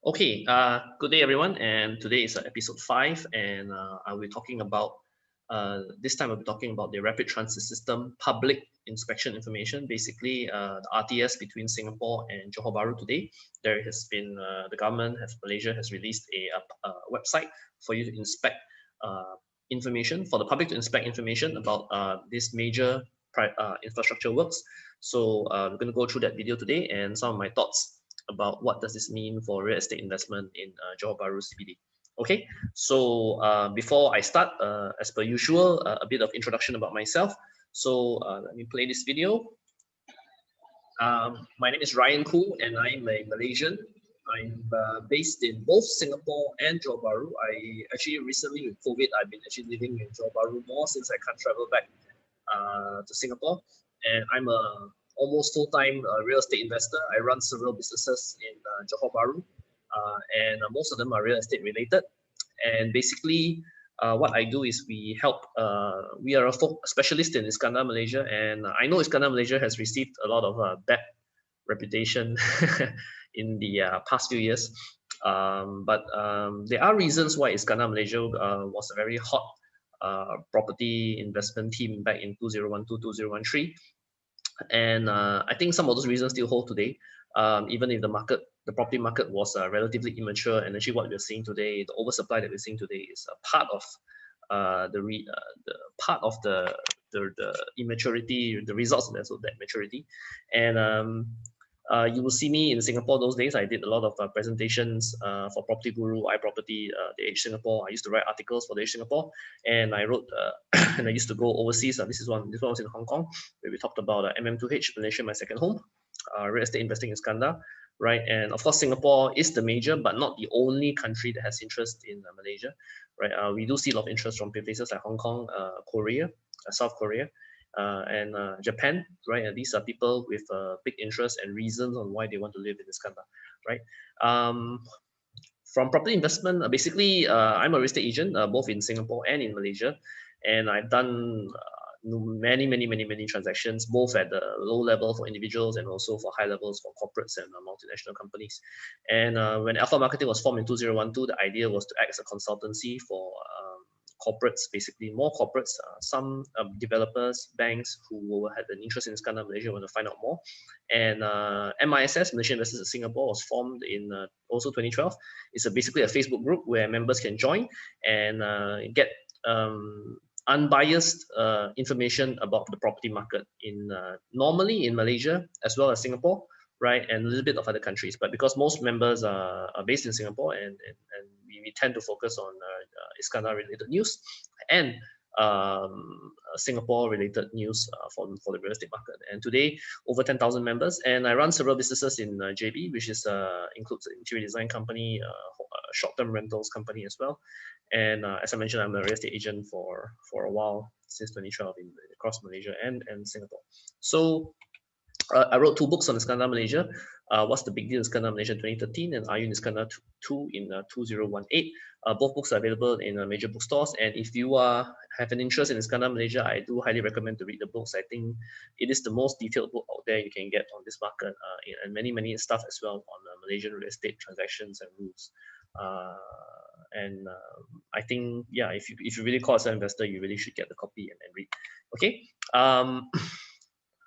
Okay, good day everyone, and today is episode 5, and I'll be talking about, this time I'll be talking about the Rapid Transit System public inspection information, basically the RTS between Singapore and Johor Bahru today. There has been, Malaysia has released a website for you to inspect information, for the public to inspect information about this major infrastructure works. So we're going to go through that video today and some of my thoughts about what does this mean for real estate investment in Johor Bahru CBD. Okay, so before I start, as per usual, a bit of introduction about myself. So let me play this video. My name is Ryan Khoo, and I'm a Malaysian. I'm based in both Singapore and Johor Bahru. I actually recently with COVID, I've been actually living in Johor Bahru more since I can't travel back to Singapore. And I'm a almost full-time real estate investor. I run several businesses in Johor Bahru, and most of them are real estate related. And basically, what I do is we help. We are a specialist in Iskandar Malaysia, and I know Iskandar Malaysia has received a lot of bad reputation in the past few years. But there are reasons why Iskandar Malaysia was a very hot property investment team back in 2012, 2013. And I think some of those reasons still hold today, even if the property market was relatively immature, and actually what we're seeing today, the oversupply that we're seeing today is a part of the part of the immaturity, the results of that maturity. And you will see me in Singapore those days. I did a lot of presentations for Property Guru, iProperty, the Age Singapore. I used to write articles for the Age Singapore, and I wrote and I used to go overseas. This one was in Hong Kong, where we talked about MM2H, Malaysia, my second home, real estate investing in Iskandar, right? And of course, Singapore is the major, but not the only country that has interest in Malaysia, right? We do see a lot of interest from places like Hong Kong, Korea, South Korea, and Japan, right? And these are people with big interest and reasons on why they want to live in Iskandar, right? From property investment, basically, I'm a real estate agent, both in Singapore and in Malaysia, and I've done many transactions, both at the low level for individuals and also for high levels for corporates and multinational companies. And when Alpha Marketing was formed in 2012, the idea was to act as a consultancy for corporates, basically more corporates, some developers, banks who had an interest in Iskandar Malaysia want to find out more. And MISS, Malaysian Investors in Singapore, was formed in also 2012. It's basically a Facebook group where members can join and get unbiased information about the property market in normally in Malaysia as well as Singapore, right, and a little bit of other countries. But because most members are based in Singapore, and we tend to focus on Iskandar related news and Singapore related news for the real estate market. And today, over 10,000 members, and I run several businesses in JB, which is includes an interior design company, short-term rentals company as well. And as I mentioned, I'm a real estate agent for a while, since 2012 across Malaysia and Singapore. So I wrote 2 books on Iskandar Malaysia. What's the Big Deal in Iskandar Malaysia 2013, and Are You in Iskandar 2 in 2018. Both books are available in major bookstores. And if you have an interest in Iskandar Malaysia, I do highly recommend to read the books. I think it is the most detailed book out there you can get on this market, and many stuff as well on Malaysian real estate transactions and rules. I think, yeah, if you really call yourself an investor, you really should get the copy and read. Okay.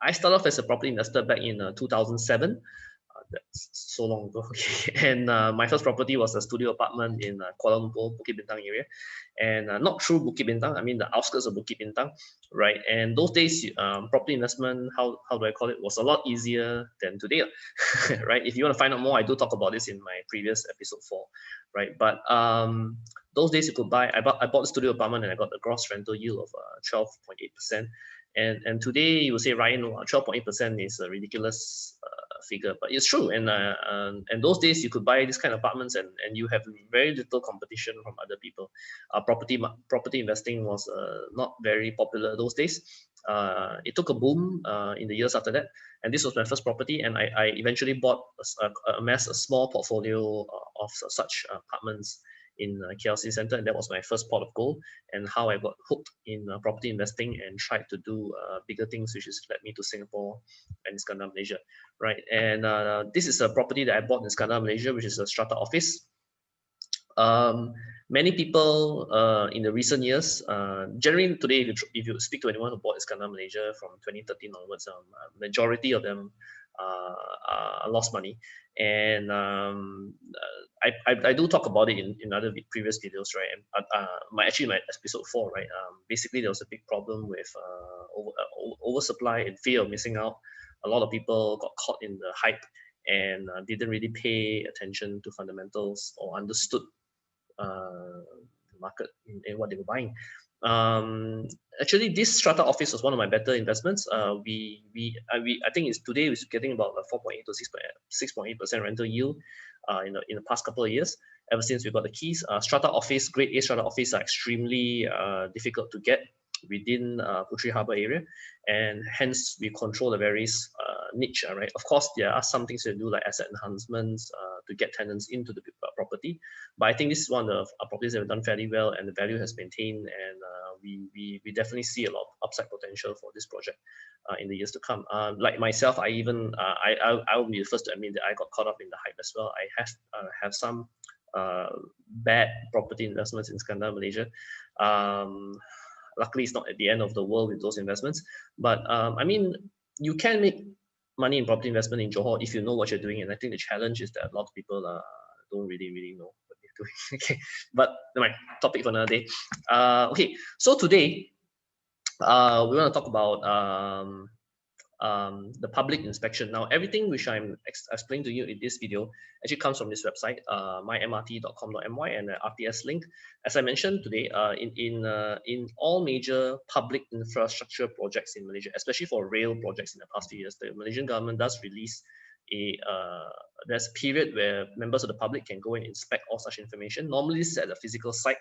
I started off as a property investor back in 2007. That's so long ago. Okay. And my first property was a studio apartment in Kuala Lumpur, Bukit Bintang area. And not through Bukit Bintang, I mean the outskirts of Bukit Bintang, right? And those days, property investment, how do I call it, was a lot easier than today, right? If you want to find out more, I do talk about this in my previous episode 4, right? But those days you could buy, I bought the studio apartment and I got the gross rental yield of 12.8%. And today you will say, Ryan, 12.8% is a ridiculous figure, but it's true. And those days you could buy this kind of apartments and you have very little competition from other people. Property investing was not very popular those days. It took a boom in the years after that, and this was my first property, and I eventually bought amassed a small portfolio of such apartments in KLC Center, and that was my first pot of gold, and how I got hooked in property investing and tried to do bigger things, which has led me to Singapore and Iskandar, Malaysia, right? And this is a property that I bought in Iskandar, Malaysia, which is a strata office. Many people in the recent years, generally today, if you speak to anyone who bought Iskandar, Malaysia from 2013 onwards, majority of them lost money. And I do talk about it in other previous videos, right? And my episode 4, right? Basically, there was a big problem with oversupply and fear of missing out. A lot of people got caught in the hype and didn't really pay attention to fundamentals or understood the market in what they were buying. Actually, this strata office was one of my better investments. I think it's today it's getting about 4.8 to 6.8% rental yield in the past couple of years. Ever since we got the keys, strata office, Grade A strata office are extremely difficult to get within Puteri Harbour area, and hence we control the various niche, right? Of course, there are some things to do like asset enhancements to get tenants into the property, but I think this is one of the properties that have done fairly well, and the value has maintained, and we definitely see a lot of upside potential for this project in the years to come. Like myself, I will be the first to admit that I got caught up in the hype as well. I have some bad property investments in Iskandar, Malaysia. Luckily, it's not at the end of the world with those investments. But I mean, you can make money in property investment in Johor if you know what you're doing. And I think the challenge is that a lot of people don't really know what they're doing. Okay, but my topic for another day. Okay, so today we want to talk about the public inspection. Now, everything which I'm explaining to you in this video actually comes from this website, mymrt.com.my, and the RTS link. As I mentioned today, in all major public infrastructure projects in Malaysia, especially for rail projects in the past few years, the Malaysian government does release there's a period where members of the public can go and inspect all such information. Normally, this is at a physical site,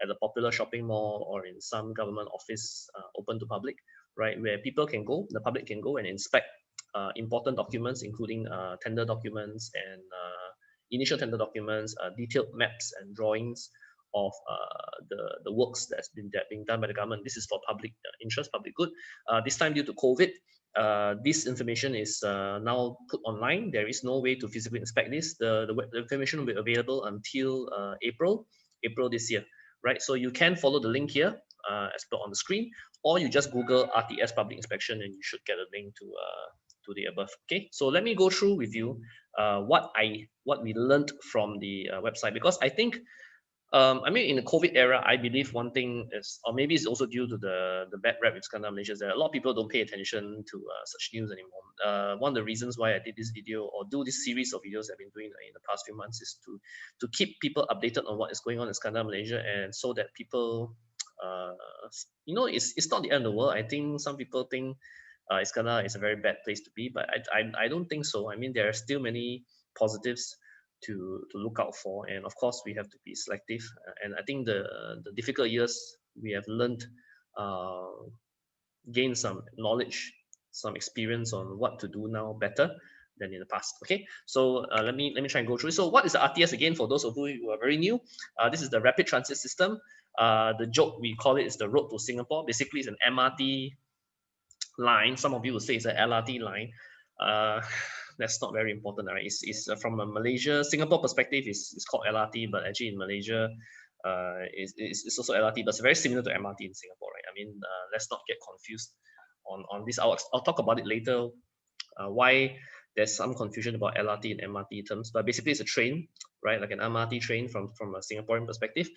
at a popular shopping mall, or in some government office open to public, right, where people can go, the public can go and inspect important documents, including tender documents and initial tender documents, detailed maps and drawings of the works that's being done by the government. This is for public interest, public good. This time, due to COVID, this information is now put online. There is no way to physically inspect this. The information will be available until April this year, right? So you can follow the link here as per on the screen, or you just Google RTS public inspection and you should get a link to the above. Okay, so let me go through with you what we learned from the website, because I think I mean, in the COVID era, I believe one thing is, or maybe it's also due to the bad rap with Iskandar, Malaysia, is that a lot of people don't pay attention to such news anymore. One of the reasons why I did this video, or do this series of videos I've been doing in the past few months, is to keep people updated on what is going on in Iskandar, Malaysia, and so that people, you know, it's not the end of the world. I think some people think Iskandar is a very bad place to be, but I don't think so. I mean, there are still many positives to look out for, and of course we have to be selective, and I think the difficult years we have learned, gained some knowledge, some experience on what to do now better than in the past. Okay, so let me try and go through. So what is the RTS again, for those of you who are very new? This is the rapid transit system. The joke we call it is the road to Singapore. Basically, it's an MRT line. Some of you will say it's an LRT line. That's not very important, right? It's from a Malaysia, Singapore perspective, it's called LRT, but actually in Malaysia, it's also LRT, but it's very similar to MRT in Singapore, right? I mean, let's not get confused on this. I'll talk about it later, why there's some confusion about LRT and MRT terms, but basically it's a train, right? Like an MRT train from a Singaporean perspective,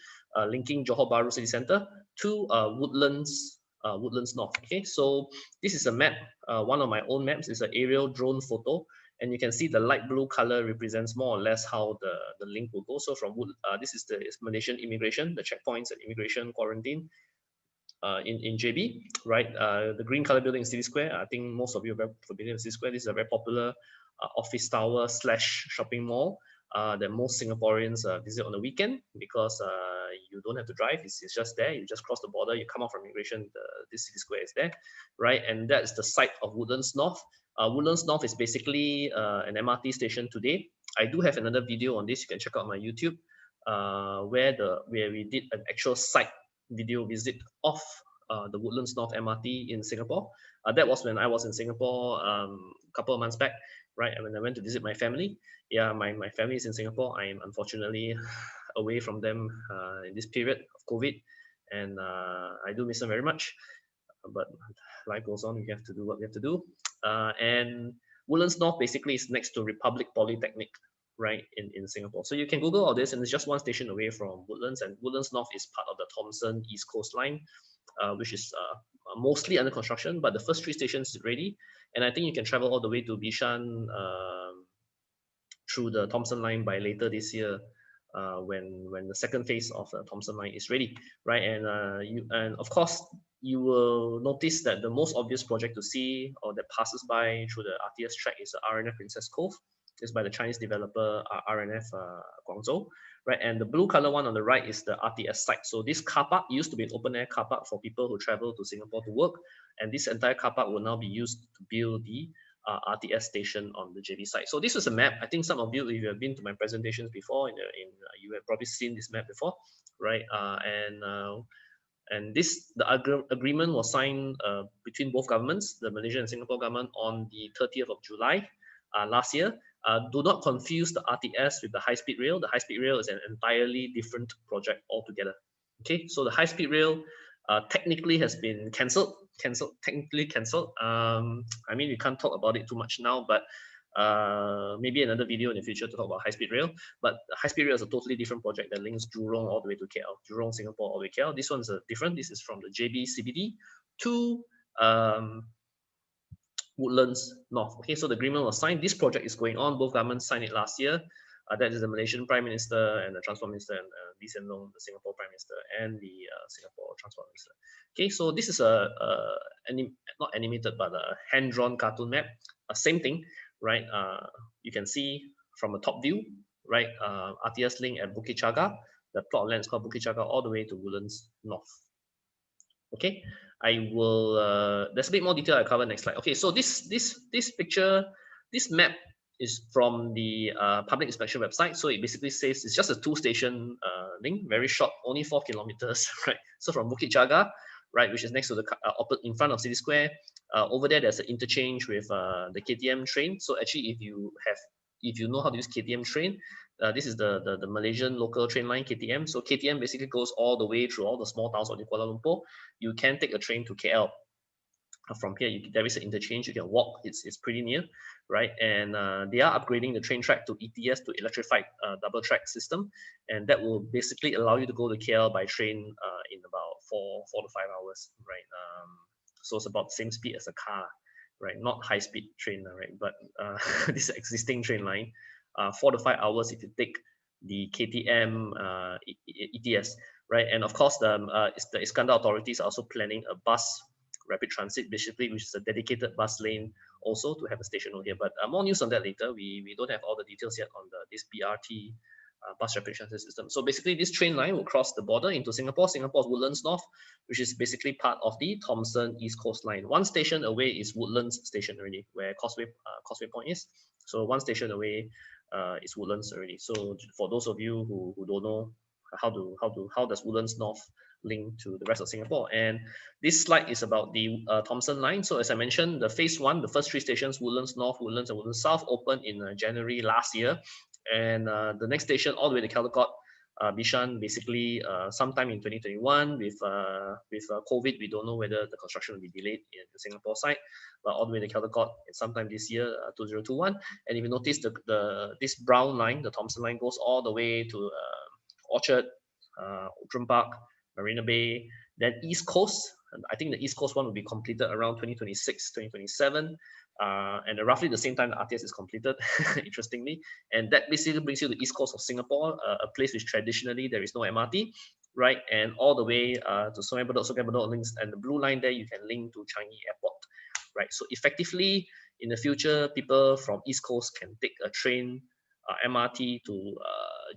linking Johor Bahru City Centre to Woodlands North. Okay, so this is a map. One of my own maps is an aerial drone photo, and you can see the light blue color represents more or less how the link will go. So from this is the Malaysian immigration, the checkpoints and immigration quarantine in JB, right? The green color building is City Square. I think most of you are very familiar with City Square. This is a very popular office tower / shopping mall that most Singaporeans visit on the weekend, because you don't have to drive. It's just there. You just cross the border. You come out from immigration. This City Square is there, right? And that's the site of Woodlands North. Woodlands North is basically an MRT station today. I do have another video on this. You can check out my YouTube. where we did an actual site video visit of the Woodlands North MRT in Singapore. That was when I was in Singapore a couple of months back, right? And when I went to visit my family. Yeah, my family is in Singapore. I am unfortunately away from them in this period of COVID, and I do miss them very much. But life goes on. We have to do what we have to do. And Woodlands North basically is next to Republic Polytechnic, right, in Singapore. So you can Google all this, and it's just one station away from Woodlands, and Woodlands North is part of the Thompson East Coast Line, which is mostly under construction, but the first 3 stations is ready, and I think you can travel all the way to Bishan through the Thompson Line by later this year, when the second phase of the Thompson Line is ready, right? And of course you will notice that the most obvious project to see or that passes by through the RTS track is the RNF Princess Cove. It's by the Chinese developer RNF Guangzhou, right? And the blue color one on the right is the RTS site. So this car park used to be an open air car park for people who travel to Singapore to work, and this entire car park will now be used to build the RTS station on the JB site. So this is a map. I think some of you, if you have been to my presentations before, you have probably seen this map before, right? And the agreement was signed between both governments, the Malaysian and Singapore government, on the 30th of July last year. Do not confuse the RTS with the high-speed rail. The high-speed rail is an entirely different project altogether. Okay, so the high-speed rail technically has been technically cancelled. I mean, we can't talk about it too much now, but maybe another video in the future to talk about high-speed rail. But high-speed rail is a totally different project that links Jurong all the way to KL, Jurong, Singapore, all the way to KL. This one's different. This is from the JB CBD to Woodlands North. Okay, so the agreement was signed. This project is going on. Both governments signed it last year. That is the Malaysian Prime Minister and the Transport Minister, and Lee Hsien Loong, the Singapore Prime Minister, and the Singapore Transport Minister. Okay, so this is not animated, but a hand-drawn cartoon map. Same thing, right? You can see from a top view, right? RTS link at Bukit Chaga. The plot of land is called Bukit Chaga, all the way to Woodlands North. Okay, I will. There's a bit more detail I cover next slide. Okay, so this picture, this map is from the public inspection website. So it basically says it's just a 2-station link, very short, only 4 kilometers, right? So from Bukit Chaga, right, which is next to the in front of City Square, over there there's an interchange with the KTM train. So actually, if you know how to use KTM train, this is the Malaysian local train line, KTM. So KTM basically goes all the way through all the small towns of Kuala Lumpur. You can take a train to KL. From here, there is an interchange. You can walk. It's pretty near, right? And they are upgrading the train track to ETS, to electrified double track system, and that will basically allow you to go to KL by train in about 4 to 5 hours, right? So it's about the same speed as a car, right? Not high speed train, right? But this existing train line, 4 to 5 hours if you take the KTM ETS, right? And of course, the Iskandar authorities are also planning a bus rapid transit, basically, which is a dedicated bus lane also to have a station over here. But more news on that later. We don't have all the details yet on this BRT bus rapid transit system. So basically, this train line will cross the border into Singapore, Singapore's Woodlands North, which is basically part of the Thompson East Coast Line. 1 station away is Woodlands Station already, where Causeway Point is. So 1 station away is Woodlands already. So for those of you who don't know how does Woodlands North link to the rest of Singapore, and this slide is about the Thompson Line. So as I mentioned, the phase 1, the first 3 stations, Woodlands North, Woodlands, and Woodlands South, opened in January last year, and the next station all the way to Caldecott, Bishan, basically sometime in 2021. With COVID, we don't know whether the construction will be delayed in the Singapore side, but all the way to Caldecott sometime this year, 2021. And if you notice, this brown line, the Thompson Line, goes all the way to Orchard, Outram Park, Marina Bay, then East Coast. I think the East Coast one will be completed around 2026, 2027, and roughly the same time the RTS is completed, interestingly. And that basically brings you to the East Coast of Singapore, a place which traditionally there is no MRT, right? And all the way to Sungai Bedok links, and the blue line there you can link to Changi Airport, right? So effectively, in the future, people from East Coast can take a train, MRT to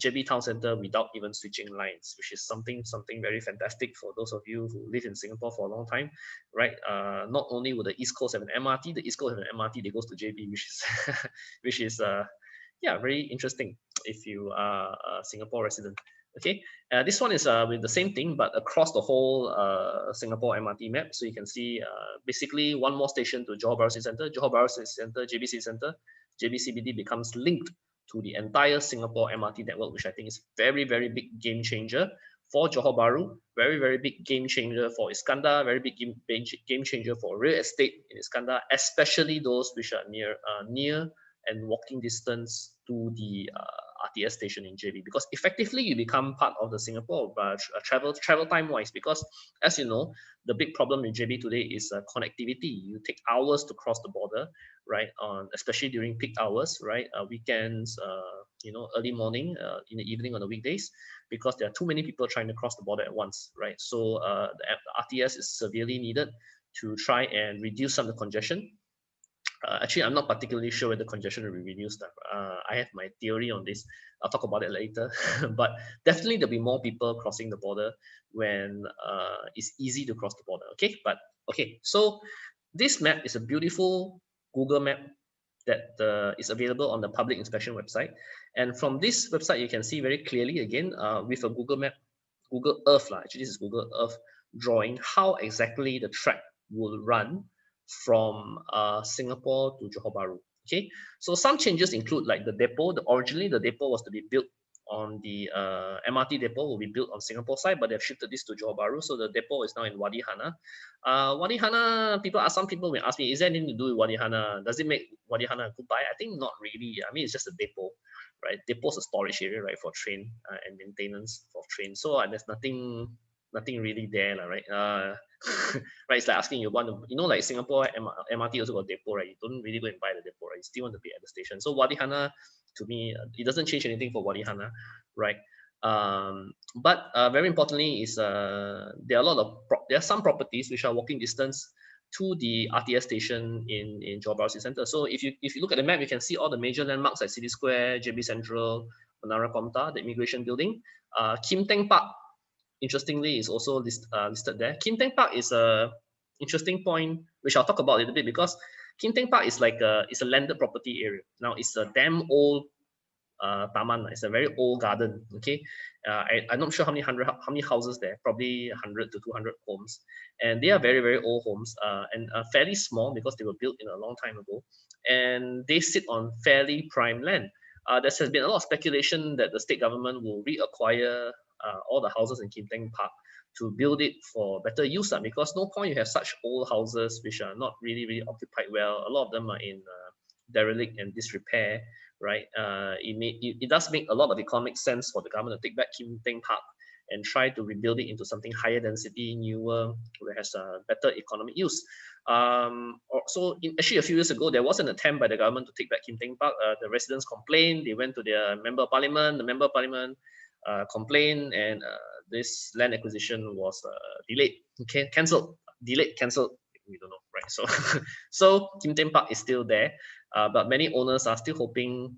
JB Town Centre without even switching lines, which is something very fantastic for those of you who live in Singapore for a long time, right? Not only will the East Coast have an MRT, the East Coast have an MRT that goes to JB, which is yeah, very interesting if you are a Singapore resident. Okay, this one is with the same thing, but across the whole Singapore MRT map. So you can see basically one more station to Johor Bahru City Centre, Johor Bahru City Centre, JB City Centre, JBCBD becomes linked to the entire Singapore MRT network, which I think is very, very big game changer for Johor Bahru, very, very big game changer for Iskandar, very big game changer for real estate in Iskandar, especially those which are near and walking distance to the RTS station in JB, because effectively you become part of the Singapore travel time wise, because as you know, the big problem in JB today is connectivity. You take hours to cross the border, right? Especially during peak hours, right? Weekends, early morning, in the evening on the weekdays, because there are too many people trying to cross the border at once, right? So the RTS is severely needed to try and reduce some of the congestion. Actually, I'm not particularly sure whether congestion will be reduced. I have my theory on this. I'll talk about it later. But definitely there'll be more people crossing the border when it's easy to cross the border. Okay, but okay. So this map is a beautiful Google map that is available on the public inspection website. And from this website, you can see very clearly again with a Google map, Google Earth lah. Actually, this is Google Earth drawing how exactly the track will run from Singapore to Johor Bahru. Okay, so some changes include like the depot. Originally, the depot was to be built on the MRT depot will be built on Singapore side, but they've shifted this to Johor Bahru, so the depot is now in Wadi Hana. Wadi Hana, some people will ask me, is there anything to do with Wadi Hana? Does it make Wadi Hana a good buy? I think not really. I mean, it's just a depot, right? Depot is a storage area, right, for train and maintenance of trains. So there's nothing really there, right? Right, it's like asking you want to, like Singapore MRT also got depot, right? You don't really go and buy the depot, right? You still want to be at the station. So Wadi Hana, to me, it doesn't change anything for Wadi Hana, right? But very importantly is there are some properties which are walking distance to the RTS station in Johor Bahru City Centre. So if you look at the map, you can see all the major landmarks like City Square, JB Central, Menara Komta, the immigration building, Kim Teng Park. Interestingly, is also listed there. Kim Teng Park is a interesting point, which I'll talk about a little bit, because Kim Teng Park is like it's a landed property area. Now it's a damn old taman. It's a very old garden. Okay, I'm not sure how many houses there. Probably 100 to 200 homes, and they are very, very old homes and fairly small because they were built in a long time ago, and they sit on fairly prime land. There has been a lot of speculation that the state government will reacquire all the houses in Kim Teng Park to build it for better use, because no point you have such old houses which are not really occupied well. A lot of them are in derelict and disrepair, right? It does make a lot of economic sense for the government to take back Kim Teng Park and try to rebuild it into something higher density, newer, where it has a better economic use. Actually a few years ago, there was an attempt by the government to take back Kim Teng Park. The residents complained. They went to their member of parliament. The member of parliament complained, and this land acquisition was delayed, cancelled, cancelled. We don't know, right? So Kim Teng Park is still there, but many owners are still hoping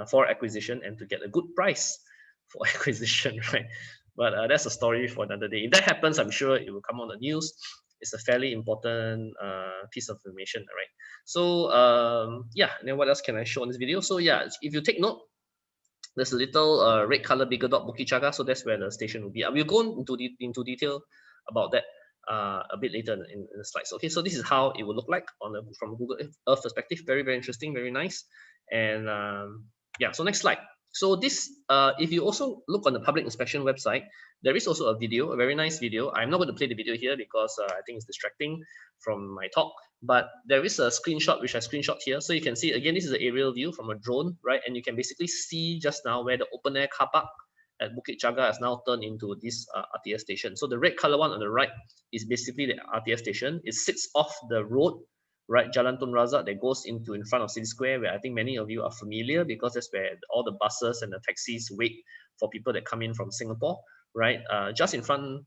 for acquisition and to get a good price for acquisition, right? But that's a story for another day. If that happens, I'm sure it will come on the news. It's a fairly important piece of information, right? So yeah, and then what else can I show in this video? So yeah, if you take note, there's a little red color bigger dot Bukit Jaga, so that's where the station will be. We'll go into detail about that a bit later in the slides. Okay, so this is how it will look like from Google Earth perspective. Very, very interesting, very nice. And yeah, so next slide. So this, if you also look on the public inspection website, there is also a video, a very nice video. I'm not going to play the video here because I think it's distracting from my talk, but there is a screenshot which I screenshot here. So you can see, again, this is an aerial view from a drone, right? And you can basically see just now where the open air car park at Bukit Jaga has now turned into this RTS station. So the red color one on the right is basically the RTS station. It sits off the road, right, Jalan Tun Razak, that goes into in front of City Square, where I think many of you are familiar because that's where all the buses and the taxis wait for people that come in from Singapore, right? Just in front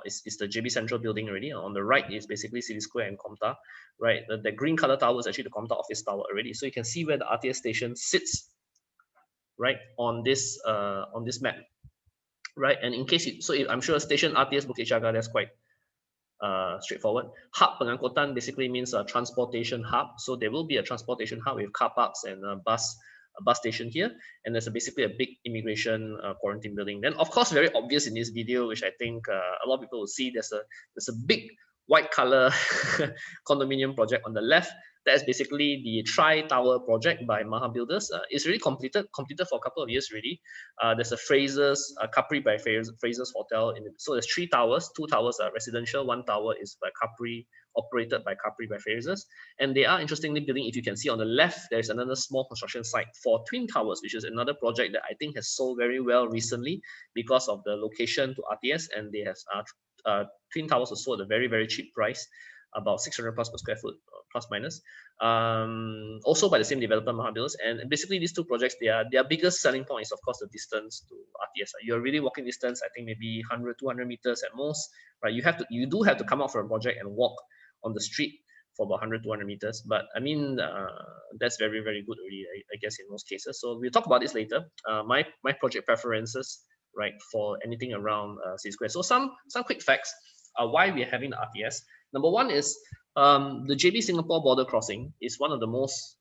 is the JB Central building already. On the right is basically City Square and Komta, right? The green color tower is actually the Komta office tower already. So you can see where the RTS station sits, right, on this map, right? And in case I'm sure station RTS Bukit Jaga, that's quite straightforward. Hub Pengangkutan basically means a transportation hub. So there will be a transportation hub with car parks and bus bus station here, and there's basically a big immigration quarantine building. Then, of course, very obvious in this video, which I think a lot of people will see, there's a big white color condominium project on the left. That's basically the Tri-Tower project by Maha Builders. It's really completed for a couple of years already. There's a Fraser's, Capri by Fraser's Hotel. So there's 3 towers. 2 towers are residential. 1 tower is by Capri, operated by Capri by Fraser's. And they are interestingly building, if you can see on the left, there's another small construction site for Twin Towers, which is another project that I think has sold very well recently because of the location to RTS, and they have Twin Towers was sold at a very, very cheap price, about 600 plus per square foot, plus minus. Also by the same developer, Maha Builders. And basically these 2 projects, their biggest selling point is of course the distance to RTS. You're really walking distance, I think maybe 100, 200 meters at most, right? You do have to come out for a project and walk on the street for about 100, 200 meters. But I mean, that's very, very good already, I guess, in most cases. So we'll talk about this later. My project preferences, right, for anything around City Square. So some quick facts why we're having the RTS. Number one is the JB Singapore border crossing is one of the most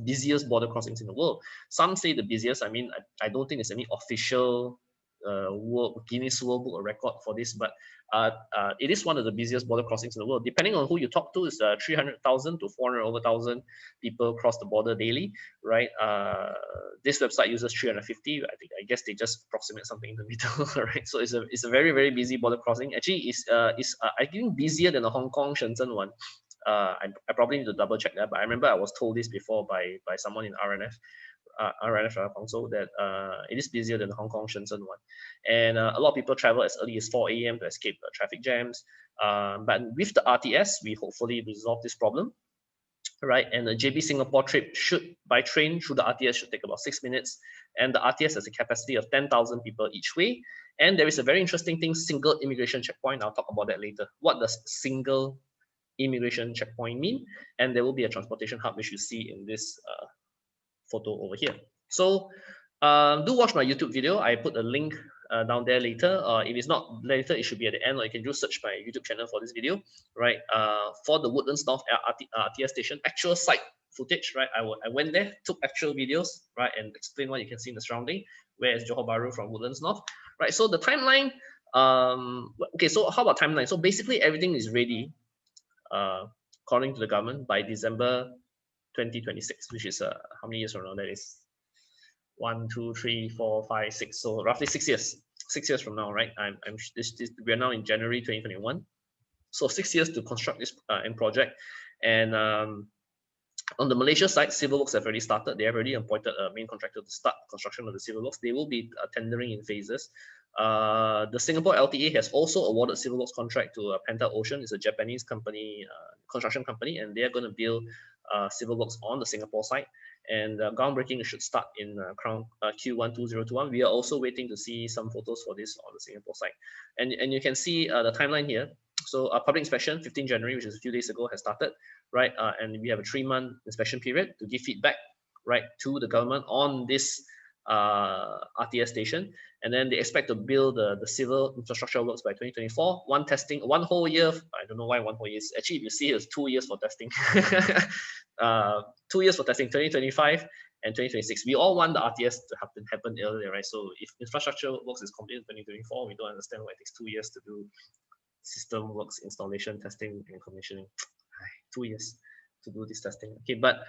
busiest border crossings in the world. Some say the busiest. I mean, I don't think there's any official Guinness World Book of Record for this, but it is one of the busiest border crossings in the world. Depending on who you talk to, it's 300,000 to 400,000 people cross the border daily, right? This website uses 350. I guess they just approximate something in the middle, right? So it's a very, very busy border crossing. Actually, I think busier than the Hong Kong Shenzhen one. I probably need to double check that, but I remember I was told this before by someone in RNF Council that it is busier than the Hong Kong Shenzhen one, and a lot of people travel as early as 4 a.m. to escape traffic jams. But with the RTS, we hopefully resolve this problem, right? And the JB Singapore trip by train through the RTS should take about 6 minutes, and the RTS has a capacity of 10,000 people each way. And there is a very interesting thing: single immigration checkpoint. I'll talk about that later. What does single immigration checkpoint mean? And there will be a transportation hub, which you see in this photo over here. So do watch my YouTube video. I put a link down there later. If it's not later, it should be at the end, or you can just search my YouTube channel for this video, right? For the Woodlands North RTS station, actual site footage, right? I went there, took actual videos, right, and explain what you can see in the surrounding. Where is Johor Bahru from Woodlands North, right? So the timeline, okay, so how about timeline? So basically everything is ready, according to the government, by December 2026, which is how many years from now? That is 1, 2, 3, 4, 5, 6. So roughly 6 years. 6 years from now, right? We're now in January 2021. So 6 years to construct this end project. And on the Malaysia side, civil works have already started. They have already appointed a main contractor to start construction of the civil works. They will be tendering in phases. The Singapore LTA has also awarded civil works contract to Penta Ocean. It's a Japanese company, construction company, and they are going to build civil works on the Singapore side. And groundbreaking should start in Q1 2021. We are also waiting to see some photos for this on the Singapore side. And you can see the timeline here. So public inspection, 15 January, which is a few days ago, has started, right? And we have a 3-month inspection period to give feedback, right, to the government on this RTS station. And then they expect to build the civil infrastructure works by 2024. One whole year. I don't know why 1 whole year. Actually, if you see, it's 2 years for testing. 2 years for testing, 2025 and 2026. We all want the RTS to happen earlier, right? So if infrastructure works is completed in 2024, we don't understand why it takes 2 years to do system works installation, testing, and commissioning. 2 years to do this testing. Okay, but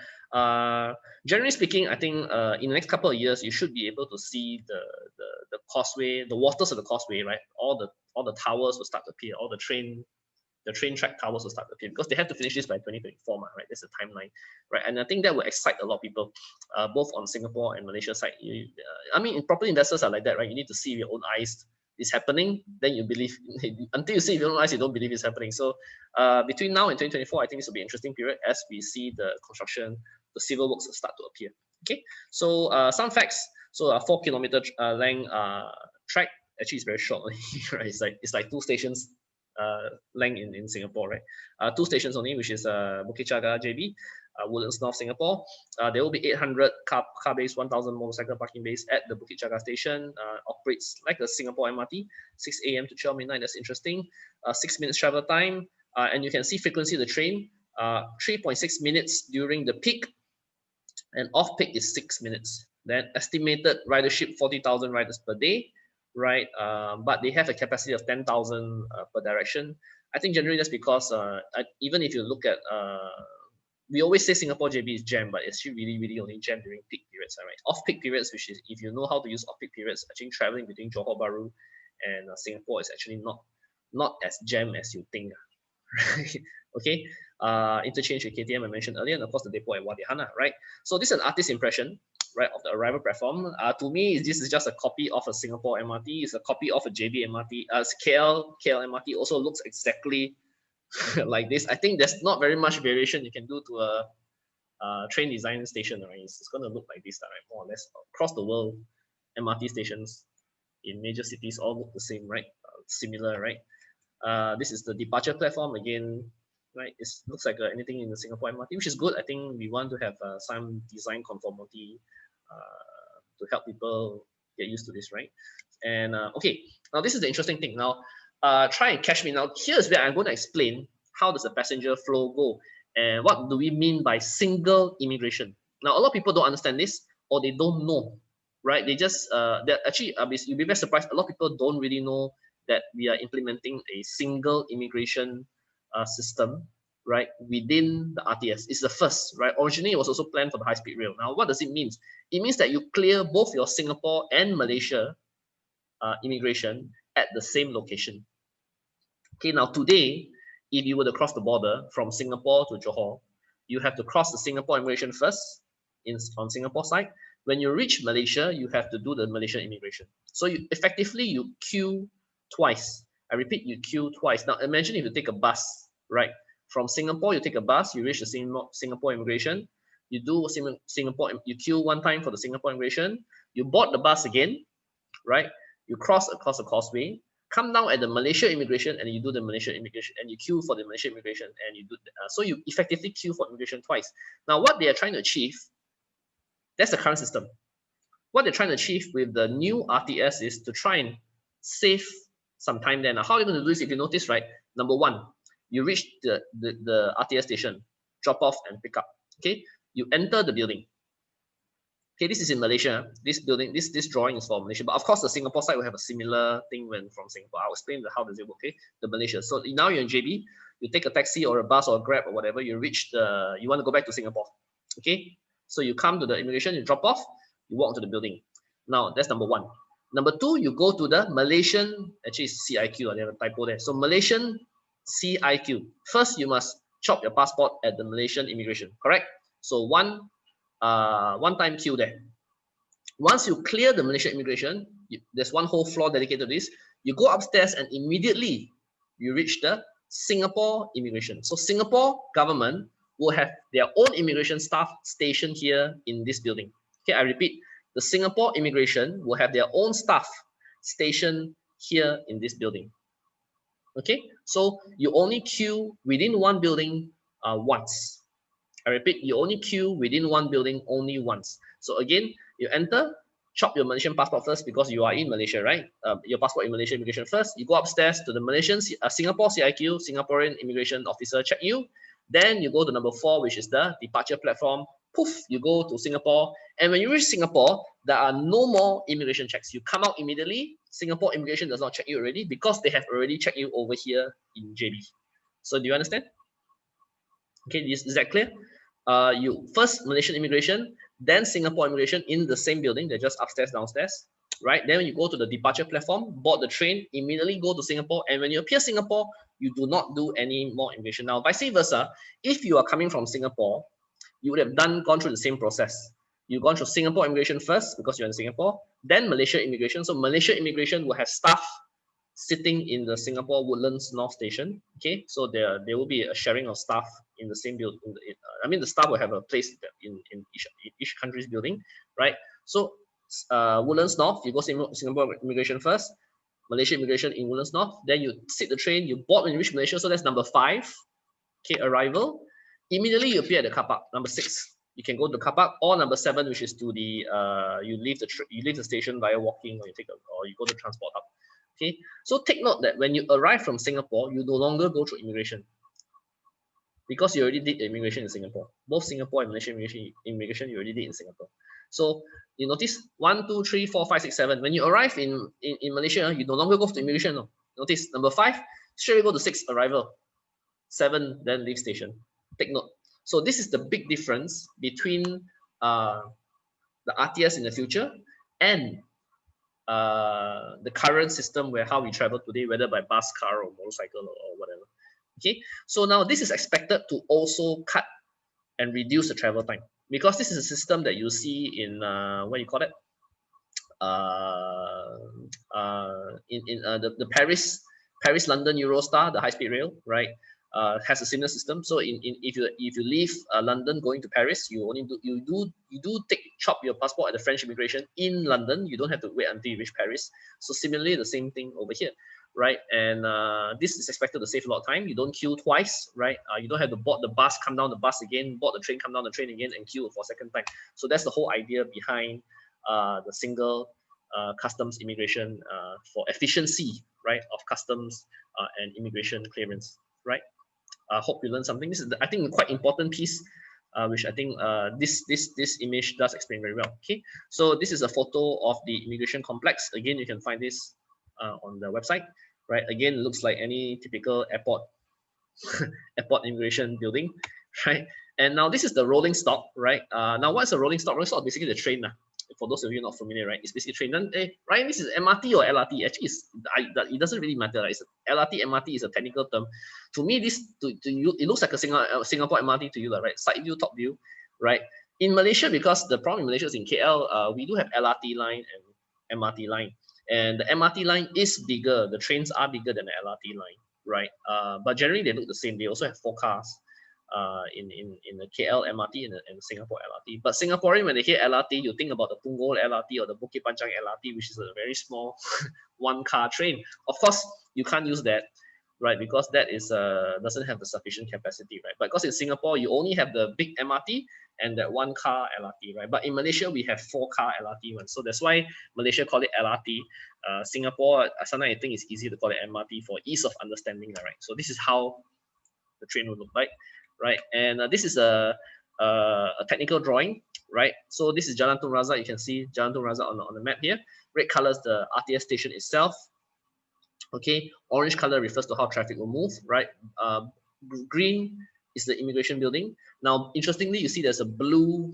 generally speaking, I think in the next couple of years, you should be able to see the causeway, the waters of the causeway, right? All the towers will start to appear. All the train track towers will start to appear, because they have to finish this by 2024, right? That's the timeline, right? And I think that will excite a lot of people, both on Singapore and Malaysia side. I mean, property investors are like that, right? You need to see with your own eyes it's happening, then you believe. Until you see it with your own eyes, you don't believe it's happening. So between now and 2024, I think this will be an interesting period as we see the construction, the civil works start to appear. Okay, so some facts. So a 4-kilometer length track, actually it's very short, right? It's like 2 stations length in Singapore, right? 2 stations only, which is Bukit Jaga JB, Woodlands North Singapore. There will be 800 car base, 1,000 motorcycle parking base at the Bukit Jaga station. Operates like the Singapore MRT, 6 a.m. to 12 midnight. That's interesting. 6 minutes travel time, and you can see frequency of the train. 3.6 minutes during the peak, and off-peak is 6 minutes. Then estimated ridership 40,000 riders per day, right? But they have a capacity of 10,000 per direction. I think generally that's because even if you look at we always say Singapore JB is jammed, but it's actually really only jammed during peak periods, right? Off-peak periods, which is if you know how to use off-peak periods, actually traveling between Johor Bahru and Singapore is actually not as jammed as you think. Right? Okay, interchange with KTM I mentioned earlier, and of course the depot at Wadihana, right? So this is an artist impression, right, of the arrival platform. To me, this is just a copy of a Singapore MRT. It's a copy of a JB MRT. KL MRT also looks exactly like this. I think there's not very much variation you can do to a train design station, right? It's going to look like this, right? More or less across the world, MRT stations in major cities all look the same, right? Similar, right? This is the departure platform again, right? It looks like anything in the Singapore MRT, which is good. I think we want to have some design conformity to help people get used to this, right? And okay, now this is the interesting thing. Now, try and catch me. Now, here's where I'm going to explain how does the passenger flow go and what do we mean by single immigration. Now, a lot of people don't understand this or they don't know, right? They just, they're actually, you'll be very surprised. A lot of people don't really know that we are implementing a single immigration system, right, within the RTS. It's the first, right? Originally, it was also planned for the high-speed rail. Now, what does it mean? It means that you clear both your Singapore and Malaysia immigration at the same location. Okay, now today, if you were to cross the border from Singapore to Johor, you have to cross the Singapore immigration first on Singapore side. When you reach Malaysia, you have to do the Malaysian immigration. So you queue twice. I repeat, you queue twice. Now imagine if you take a bus, right? From Singapore, you take a bus, you reach the Singapore immigration, you do Singapore, you queue one time for the Singapore immigration, you board the bus again, right? You cross across the causeway, come down at the Malaysia immigration, and you do the Malaysia immigration, and you queue for the Malaysia immigration, and you do so you effectively queue for immigration twice. Now, what they are trying to achieve, that's the current system. What they're trying to achieve with the new RTS is to try and save some time there. Now, how are you going to do this? If you notice, right, number one, you reach the RTS station, drop off and pick up. Okay, you enter the building. Okay, this is in Malaysia. This building, this drawing is for Malaysia, but of course the Singapore side will have a similar thing when from Singapore. I'll explain how does it work. Okay, the Malaysia. So now you're in JB. You take a taxi or a bus or a Grab or whatever. You reach the. You want to go back to Singapore. Okay, so you come to the immigration. You drop off. You walk to the building. Now that's number one. Number two, you go to the Malaysian. Actually, it's CIQ. They have a typo there. So Malaysian CIQ. First, you must chop your passport at the Malaysian immigration. Correct. So one-time queue there. Once you clear the Malaysian immigration, there's one whole floor dedicated to this. You go upstairs and immediately you reach the Singapore immigration. So Singapore government will have their own immigration staff stationed here in this building. Okay, I repeat, the Singapore immigration will have their own staff stationed here in this building. Okay, so you only queue within one building once. I repeat, you only queue within one building only once. So again, you enter, chop your Malaysian passport first because you are in Malaysia, right? Your passport in Malaysian immigration first. You go upstairs to the Malaysian Singapore CIQ, Singaporean immigration officer check you. Then you go to number 4, which is the departure platform. Poof, you go to Singapore. And when you reach Singapore, there are no more immigration checks. You come out immediately. Singapore immigration does not check you already because they have already checked you over here in JB. So do you understand? Okay, is that clear? You first Malaysian immigration, then Singapore immigration in the same building. They're just upstairs, downstairs, right? Then you go to the departure platform, board the train, immediately go to Singapore. And when you appear Singapore, you do not do any more immigration. Now, vice versa, if you are coming from Singapore, you would have gone through the same process. You've gone through Singapore immigration first because you're in Singapore, then Malaysia immigration. So Malaysia immigration will have staff sitting in the Singapore Woodlands North Station. Okay, so there will be a sharing of staff in the same building. I mean, the staff will have a place in each country's building, right? So Woodlands North, you go Singapore immigration first, Malaysia immigration in Woodlands North, then you sit the train, you board when you reach Malaysia. So that's number 5. Okay, arrival. Immediately you appear at the car park. Number 6. You can go to the car park, or number 7, which is to the you leave the station via walking, or you go to transport hub. Okay, so take note that when you arrive from Singapore, you no longer go through immigration. because you already did immigration in Singapore. Both Singapore and Malaysian immigration you already did in Singapore. So you notice 1, 2, 3, 4, 5, 6, 7. When you arrive in Malaysia, you no longer go to immigration. No. Notice number 5, straight away go to 6, arrival. 7, then leave station. Take note. So this is the big difference between the RTS in the future and the current system where how we travel today, whether by bus, car, or motorcycle or whatever. Okay, so now this is expected to also cut and reduce the travel time, because this is a system that you see in what you call it, the Paris London Eurostar, the high speed rail, right? Has a similar system. So if you leave London going to Paris, you do chop your passport at the French immigration in London. You don't have to wait until you reach Paris. So similarly, the same thing over here, right? And this is expected to save a lot of time. You don't queue twice, right? You don't have to board the bus, come down the bus again, board the train, come down the train again, and queue for a second time. So that's the whole idea behind the single customs immigration for efficiency, right, of customs and immigration clearance, right? I hope you learned something. This is, I think, a quite important piece, which I think this image does explain very well. Okay, so this is a photo of the immigration complex. Again, you can find this on the website, right? Again, it looks like any typical airport immigration building, right? And now this is the rolling stock, right? Now what's a rolling stock? Rolling stock is basically the train. For those of you not familiar, right? It's basically train. Then, Ryan, this is MRT or LRT? Actually, it doesn't really matter. Right? It's LRT, MRT is a technical term. To me, this to you, it looks like a Singapore MRT to you, right? Side view, top view, right? In Malaysia, because the problem in Malaysia is in KL, we do have LRT line and MRT line, and the MRT line is bigger. The trains are bigger than the LRT line, right? But generally they look the same. They also have 4 cars. In the KL MRT and the Singapore LRT. But Singaporean, when they hear LRT, you think about the Punggol LRT or the Bukit Panjang LRT, which is a very small 1-car train. Of course, you can't use that, right? Because that is doesn't have the sufficient capacity, right? But because in Singapore, you only have the big MRT and that 1-car LRT, right? But in Malaysia, we have 4-car LRT ones. So that's why Malaysia call it LRT. Singapore, sometimes I think it's easy to call it MRT for ease of understanding, right? So this is how the train will look like, right? And this is a technical drawing, right? So this is Jalan Tun Razak. You can see Jalan Tun Razak on the map here. Red color is the RTS station itself. Okay, orange color refers to how traffic will move, right? Green is the immigration building. Now, interestingly, you see there's a blue,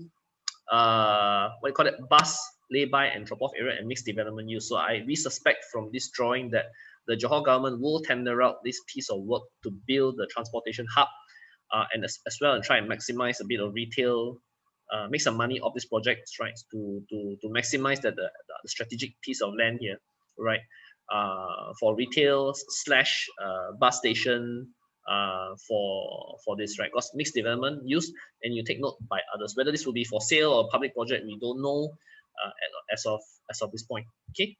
what you call it, bus lay-by and drop-off area and mixed development use. So we suspect from this drawing that the Johor government will tender out this piece of work to build the transportation hub, and as well, and try and maximize a bit of retail, make some money off this project, right? To maximize the strategic piece of land here, right? For retail slash bus station, for this, right? Because mixed development use, and you take note by others whether this will be for sale or public project. We don't know as of this point. Okay.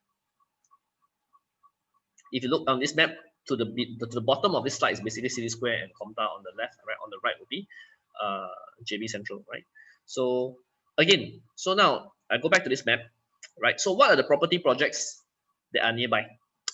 If you look on this map, to the bottom of this slide is basically City Square and Comta on the left, right? On the right will be JB Central, right? So again, so now I go back to this map, right? So what are the property projects that are nearby,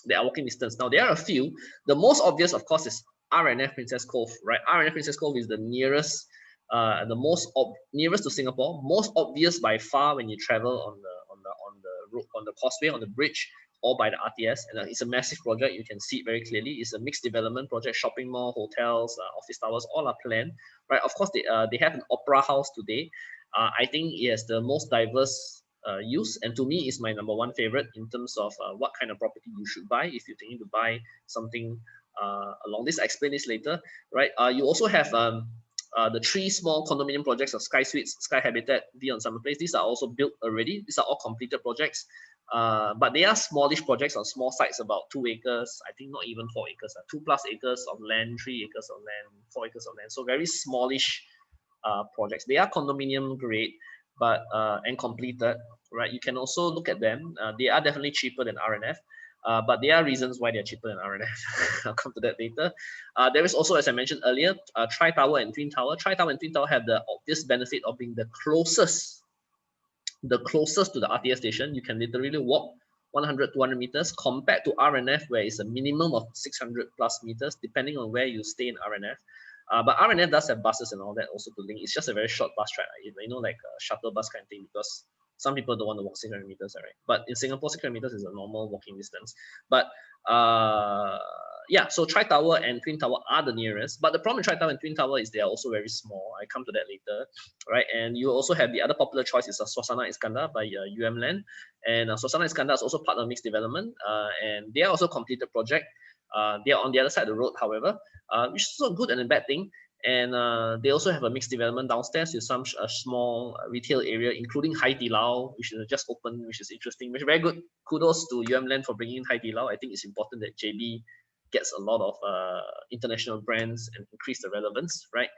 that are walking distance? Now there are a few. The most obvious, of course, is RNF Princess Cove, right? RNF Princess Cove is the nearest, nearest to Singapore, most obvious by far when you travel on the causeway, on the bridge, or by the RTS, and it's a massive project. You can see it very clearly. It's a mixed development project. Shopping mall, hotels, office towers, all are planned, right? Of course, they have an opera house today. I think it has the most diverse use, and to me, is my #1 favorite in terms of what kind of property you should buy if you're thinking to buy something along this. I explain this later, right? You also have the 3 small condominium projects of Sky Suites, Sky Habitat, V on Summer Place. These are also built already. These are all completed projects. But they are smallish projects on small sites, about 2 acres. I think not even 4 acres, 2+ acres of land, 3 acres of land, 4 acres of land. So very smallish projects. They are condominium grade, but and completed, right? You can also look at them. They are definitely cheaper than RNF. But there are reasons why they're cheaper than RNF. I'll come to that later. There is also, as I mentioned earlier, Tri-Tower and Twin Tower. Tri-Tower and Twin Tower have the obvious benefit of being the closest to the RTS station. You can literally walk 100, 200 meters compared to RNF, where it's a minimum of 600+ meters, depending on where you stay in RNF. But RNF does have buses and all that also to link. It's just a very short bus ride, like a shuttle bus kind of thing, because some people don't want to walk 600 meters, right? But in Singapore, 600 meters is a normal walking distance. But yeah, so Tri-Tower and Twin Tower are the nearest. But the problem with Tri-Tower and Twin Tower is they are also very small. I come to that later, right? And you also have the other popular choice is Swasana Iskandar by Land. And Swasana Iskandar is also part of mixed development. And they are also completed project. They are on the other side of the road, however, which is also a good and a bad thing. And they also have a mixed development downstairs with some small retail area, including Hai Di Lao, which is just open, which is interesting, which is very good. Kudos to Land for bringing in Hai Di Lao. I think it's important that JB gets a lot of international brands and increase the relevance, right?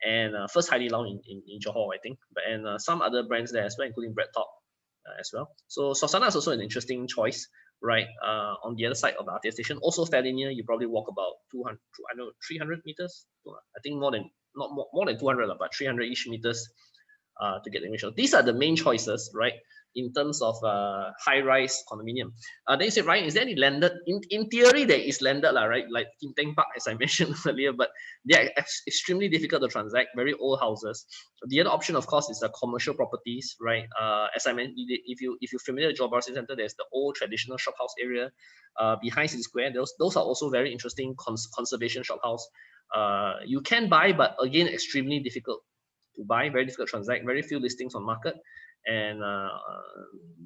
And first Hai Di Lao in Johor, I think, and some other brands there as well, including Bread Talk as well. So Sosana is also an interesting choice, right? On the other side of the RTS station, also fairly near. You probably walk about 200, I know 300 meters. I think more than not more than 200, but 300-ish meters to get the information. These are the main choices, right? In terms of high-rise condominium. Then you say, Ryan, is there any landed? In theory, there is landed, right? Like Kim Teng Park, as I mentioned earlier, but they are extremely difficult to transact, very old houses. The other option, of course, is the commercial properties, right? As I mentioned, if you're familiar with Johor Bahru City Centre, there's the old traditional shophouse area behind City Square. Those are also very interesting conservation shophouse. You can buy, but again, extremely difficult to buy, very difficult to transact, very few listings on market. And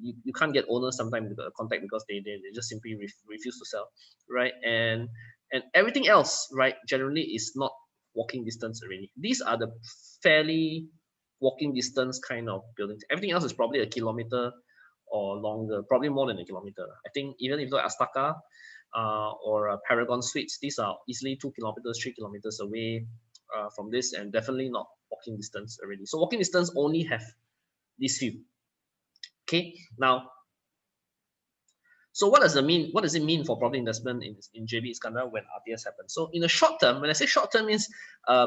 you can't get owners sometimes with contact because they just simply refuse to sell, right? And everything else, right, generally is not walking distance already. These are the fairly walking distance kind of buildings. Everything else is probably a kilometer or longer, probably more than a kilometer. I think even if you look at Astaka or Paragon Suites, these are easily 2 kilometers, 3 kilometers away from this, and definitely not walking distance already. So walking distance only have this few. Okay, now, so what does it mean? What does it mean for property investment in JB Iskandar when RTS happens? So in the short term, when I say short term, means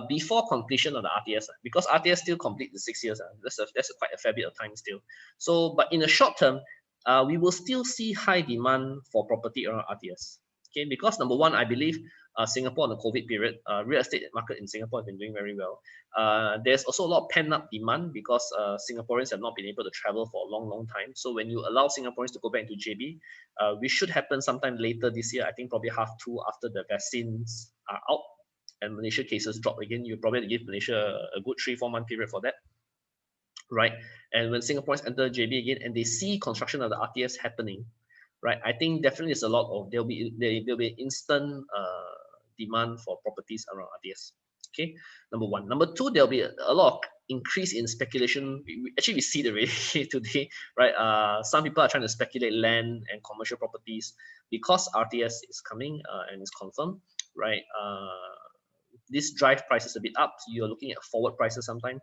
before completion of the RTS, because RTS still complete the 6 years. That's quite a fair bit of time still. So, but in the short term, we will still see high demand for property around RTS. Okay, because number one, I believe Singapore in the COVID period, real estate market in Singapore has been doing very well. There's also a lot of pent-up demand because Singaporeans have not been able to travel for a long time. So when you allow Singaporeans to go back to JB, which should happen sometime later this year, I think probably half 2 after the vaccines are out and Malaysia cases drop again, you probably have to give Malaysia a good 3-4 month period for that, right? And when Singaporeans enter JB again and they see construction of the RTS happening, right? I think definitely there's a lot of there'll be instant demand for properties around RTS. Okay, number one. Number two, there'll be a lot of increase in speculation. Actually, we see it already today, right? Some people are trying to speculate land and commercial properties because RTS is coming and it's confirmed, right? This drive prices a bit up. So you're looking at forward prices sometimes.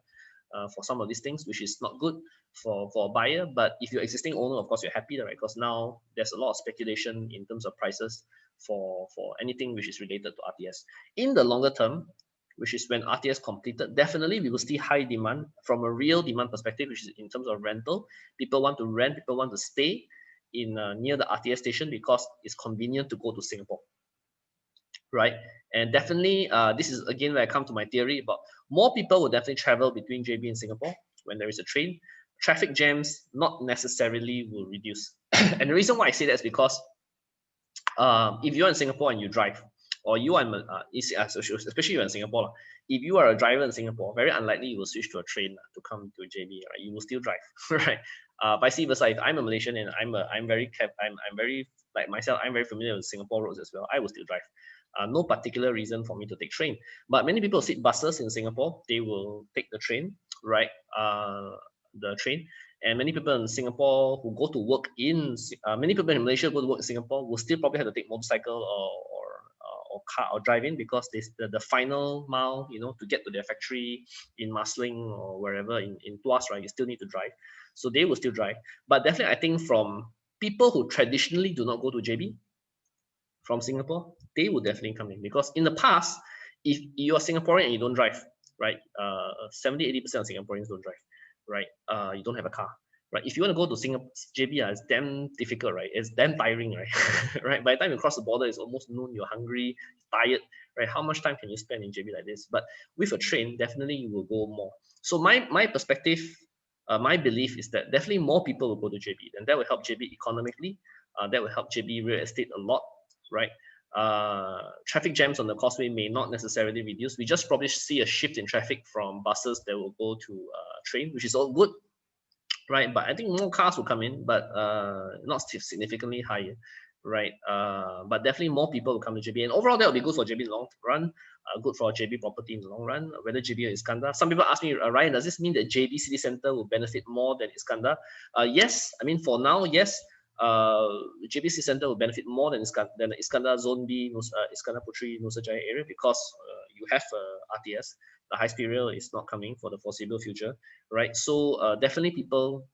For some of these things, which is not good for a buyer. But if you're existing owner, of course, you're happy, right? Because now there's a lot of speculation in terms of prices for anything which is related to RTS. In the longer term, which is when RTS completed, definitely we will see high demand from a real demand perspective, which is in terms of rental. People want to rent, people want to stay in near the RTS station because it's convenient to go to Singapore, right? And definitely, this is again where I come to my theory about more people will definitely travel between JB and Singapore when there is a train. Traffic jams not necessarily will reduce. And the reason why I say that is because if you're in Singapore and you drive, or you are, especially you're in Singapore, if you are a driver in Singapore, very unlikely you will switch to a train to come to JB, right? You will still drive, right? Vice versa, if I'm a Malaysian and I'm very like myself, I'm very familiar with Singapore roads as well, I will still drive. No particular reason for me to take train. But many people sit buses in Singapore, they will take the train, right? The train. And many people in Singapore who go to work many people in Malaysia go to work in Singapore will still probably have to take motorcycle or car or drive in because the final mile, to get to their factory in Marsiling or wherever in Tuas, right, you still need to drive. So they will still drive. But definitely, I think from people who traditionally do not go to JB, from Singapore, they will definitely come in because in the past, if you are Singaporean and you don't drive, right, 70-80% of Singaporeans don't drive, right? You don't have a car. right? If you want to go to Singapore, JB, it's damn difficult, right? It's damn tiring, right? Right? By the time you cross the border, it's almost noon, you're hungry, tired, right? How much time can you spend in JB like this? But with a train, definitely you will go more. So my perspective, my belief is that definitely more people will go to JB, and that will help JB economically. That will help JB real estate a lot, right? Traffic jams on the causeway may not necessarily reduce. We just probably see a shift in traffic from buses that will go to train, which is all good, right? But I think more cars will come in, but not significantly higher, right? But definitely more people will come to JB, and overall that will be good for JB in the long run, good for JB property in the long run, whether JB or Iskandar. Some people ask me, Ryan, does this mean that JB City Centre will benefit more than Iskandar? Yes, I mean for now, yes. JB City Centre will benefit more than Iskandar Zone B, Iskandar Puteri, Nusa Jaya area, because you have RTS. The high-speed rail is not coming for the foreseeable future, right? So definitely people,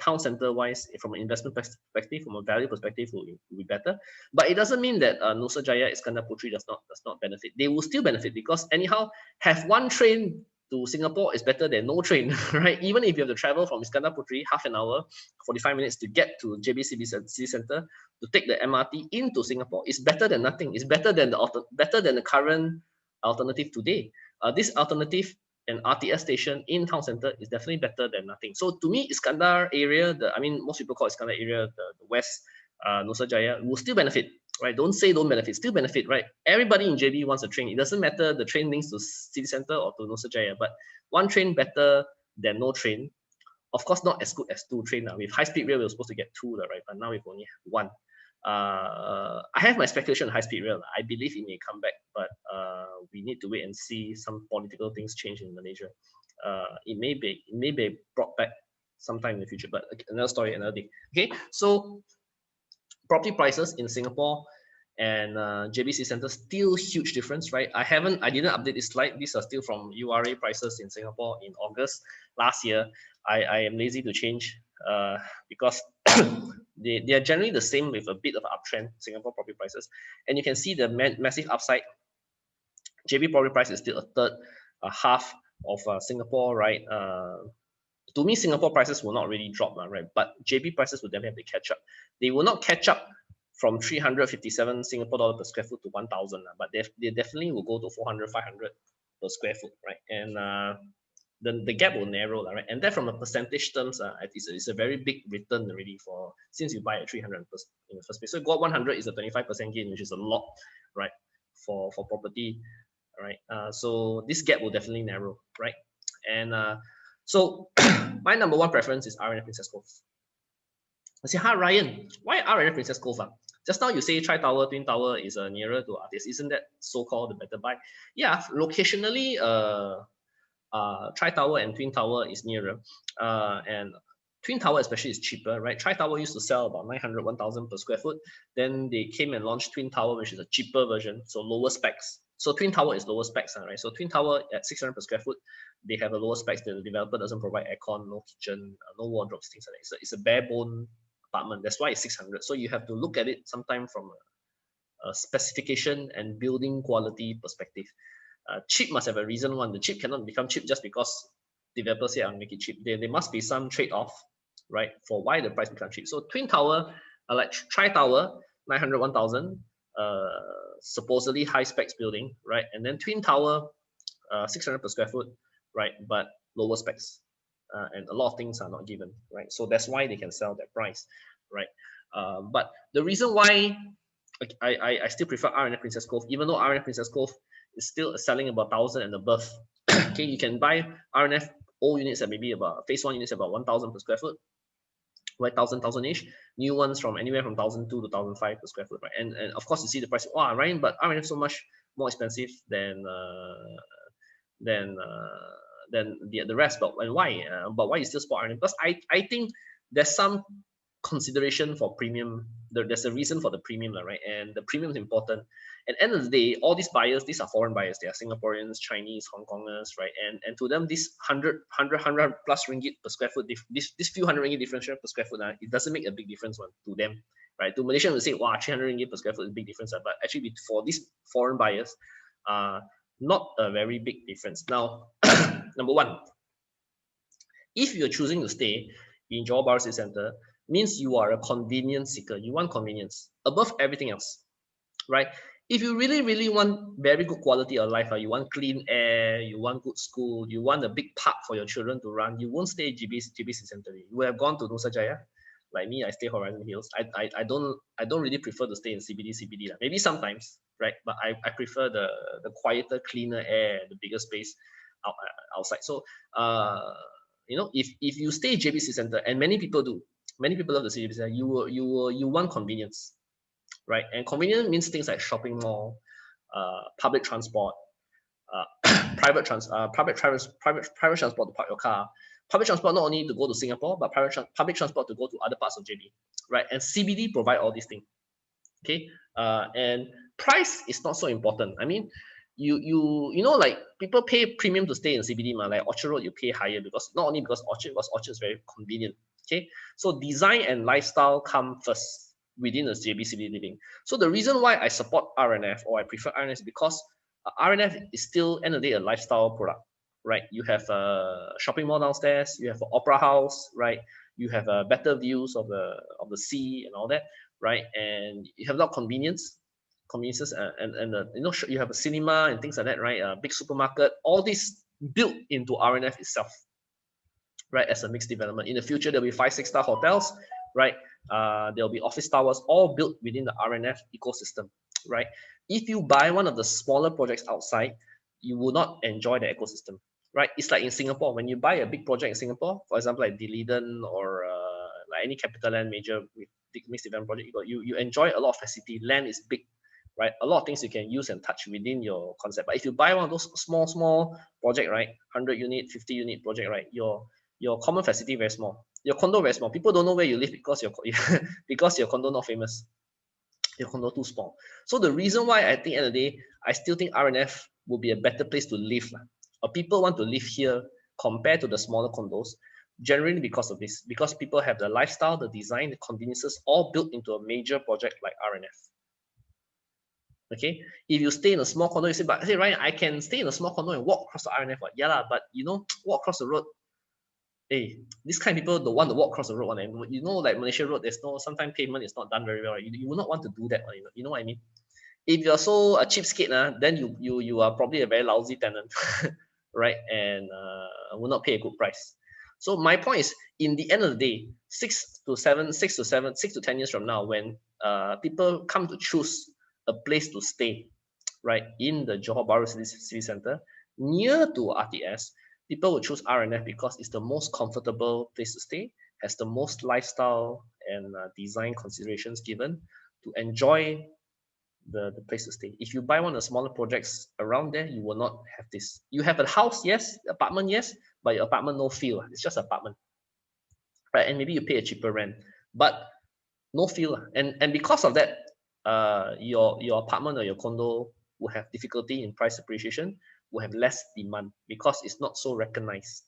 town center wise, from an investment perspective, from a value perspective, will be better. But it doesn't mean that Nusa Jaya, Iskandar Puteri does not benefit. They will still benefit because anyhow, have one train to Singapore is better than no train, right? Even if you have to travel from Iskandar Puteri half an hour, 45 minutes to get to JB City Centre, to take the MRT into Singapore, is better than nothing. It's better than the current alternative today. This alternative an RTS station in town center is definitely better than nothing. So to me, Iskandar area, most people call Iskandar area the west, Nusa Jaya, will still benefit, right? Don't say don't benefit, still benefit, right? Everybody in JB wants a train. It doesn't matter the train links to city center or to Nusa Jaya, but one train better than no train. Of course, not as good as two train. With high-speed rail, we were supposed to get two, right? But now we've only one. I have my speculation on high-speed rail. I believe it may come back, but we need to wait and see some political things change in Malaysia. It may be brought back sometime in the future, but another story, another day. Okay, so property prices in Singapore and JBC Center, still huge difference, right? I didn't update this slide. These are still from URA prices in Singapore in August last year. I am lazy to change because they are generally the same with a bit of uptrend, Singapore property prices. And you can see the massive upside. JB property price is still a third, a half of Singapore, right? To me, Singapore prices will not really drop, right? But JB prices will definitely have to catch up. They will not catch up from 357 Singapore dollar per square foot to 1,000, but they definitely will go to 400, 500 per square foot, right? And the gap will narrow, right? And that from a percentage terms, it's a very big return already since you buy at 300 in the first place. So go up 100 is a 25% gain, which is a lot, right? For property, right? So this gap will definitely narrow, right? And so my number one preference is RNF Princess Cove. I say, hi Ryan, why RNF Princess Cove? Just now you say Tri Tower, Twin Tower is nearer to RTS. Isn't that so-called the better buy? Yeah, locationally, Tri Tower and Twin Tower is nearer, and Twin Tower especially is cheaper, right? Tri Tower used to sell about 900, 1,000 per square foot. Then they came and launched Twin Tower, which is a cheaper version, so lower specs. So Twin Tower is lower specs, right? So Twin Tower at 600 per square foot, they have a lower specs. The developer doesn't provide aircon, no kitchen, no wardrobes, things like that. It's a bare bone apartment. That's why it's 600. So you have to look at it sometime from a specification and building quality perspective. Cheap must have a reason. The cheap cannot become cheap just because developers say I'll make it cheap. There must be some trade-off, right, for why the price becomes cheap. So Twin Tower, like Tri Tower, 900, 1,000, supposedly high specs building, right? And then Twin Tower, 600 per square foot, right? But lower specs, and a lot of things are not given, right? So that's why they can sell that price, right? But the reason why I still prefer RNF Princess Cove, even though RNF Princess Cove is still selling about 1,000 and above. Okay, you can buy RNF old units at maybe about phase one units about 1,000 per square foot, right? 1,000-ish. New ones from anywhere from 1,002 to 1,005 per square foot, right? And of course you see the price. Wow, Ryan, but RNF so much more expensive than the rest. But why? But why you still spot RNF? Because I think there's some consideration for premium. There's a reason for the premium, right? And the premium is important. At the end of the day, all these buyers, these are foreign buyers. They are Singaporeans, Chinese, Hong Kongers, right? And to them, this 100 plus ringgit per square foot, this few hundred ringgit differential per square foot, it doesn't make a big difference to them, right? To Malaysians, will say, wow, 300 ringgit per square foot is a big difference. But actually, for these foreign buyers, not a very big difference. Now, number one, if you're choosing to stay in Johor Bahru City Centre means you are a convenience seeker. You want convenience above everything else, right? If you really, really want very good quality of life, you want clean air, you want good school, you want a big park for your children to run, you won't stay GB City Centre. You will have gone to Nusa Jaya. Like me, I stay Horizon Hills. I don't really prefer to stay in CBD. Maybe sometimes, right? But I prefer the quieter, cleaner air, the bigger space outside. So if you stay JBC Center, and many people do, many people love the JBC Center, you want convenience, right? And convenience means things like shopping mall, public transport, private transport to park your car. Public transport not only to go to Singapore, but public transport to go to other parts of JB, right? And CBD provide all these things. Okay, and price is not so important. I mean, you know, like people pay premium to stay in CBD, like Orchard Road, you pay higher because not only because Orchard is very convenient. Okay, so design and lifestyle come first within the JB CBD living. So the reason why I support RNF or I prefer RNF is because RNF is still end of the day a lifestyle product, right? You have a shopping mall downstairs, you have an opera house, right? You have better views of the sea and all that, right? And you have a lot of conveniences, and you have a cinema and things like that, right? A big supermarket, all this built into RNF itself, right? As a mixed development. In the future, there'll be 5-6 star hotels, right? There'll be office towers, all built within the RNF ecosystem, right? If you buy one of the smaller projects outside, you will not enjoy the ecosystem, right? It's like in Singapore, when you buy a big project in Singapore, for example, like Deliden or like any capital land major mixed development project, you enjoy a lot of facility. Land is big, right? A lot of things you can use and touch within your concept. But if you buy one of those small project, right, 100 unit, 50 unit project, right, your common facility very small, your condo very small. People don't know where you live because because your condo not famous, your condo too small. So the reason why I think at the end of the day, I still think RNF will be a better place to live. Or people want to live here compared to the smaller condos, generally because of this, because people have the lifestyle, the design, the conveniences all built into a major project like RNF. Okay, if you stay in a small condo, you say, but hey Ryan, I can stay in a small condo and walk across the RNF. What? Yeah, lah, but walk across the road. Hey, this kind of people don't want to walk across the road. And like Malaysia Road, there's sometimes pavement is not done very well. You will not want to do that. You know what I mean? If you're so a cheapskate, then you are probably a very lousy tenant, right? And will not pay a good price. So my point is, in the end of the day, 6 to 10 years from now, when people come to choose a place to stay, right, in the Johor Bahru City Centre, near to RTS, people will choose RNF because it's the most comfortable place to stay, has the most lifestyle and design considerations given to enjoy the place to stay. If you buy one of the smaller projects around there, you will not have this. You have a house, yes, apartment, yes, but your apartment no feel. It's just apartment, right? And maybe you pay a cheaper rent, but no feel. And because of that, your apartment or your condo will have difficulty in price appreciation, will have less demand because it's not so recognized,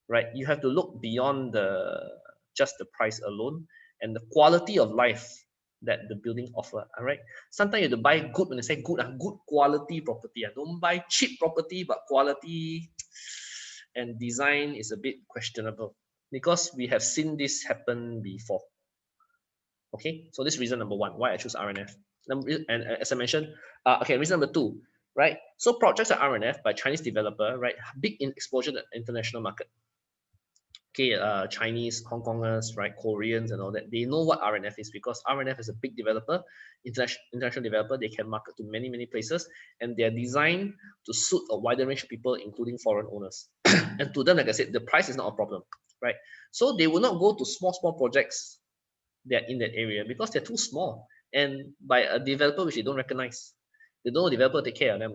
right? You have to look beyond just the price alone and the quality of life that the building offer. All right. Sometimes you have to buy good. When I say good, good quality property. Don't buy cheap property, but quality and design is a bit questionable because we have seen this happen before. Okay, so this is reason number one why I choose RNF. And as I mentioned, okay, reason number two, right? So projects are RNF by Chinese developer, right? Big in exposure to the international market. Okay, Chinese, Hong Kongers, right, Koreans and all that, they know what RNF is because RNF is a big developer, international developer. They can market to many places, and they're designed to suit a wider range of people, including foreign owners. And to them, like I said, the price is not a problem, right? So they will not go to small projects that are in that area because they're too small and by a developer which they don't recognize. They don't know the developer take care of them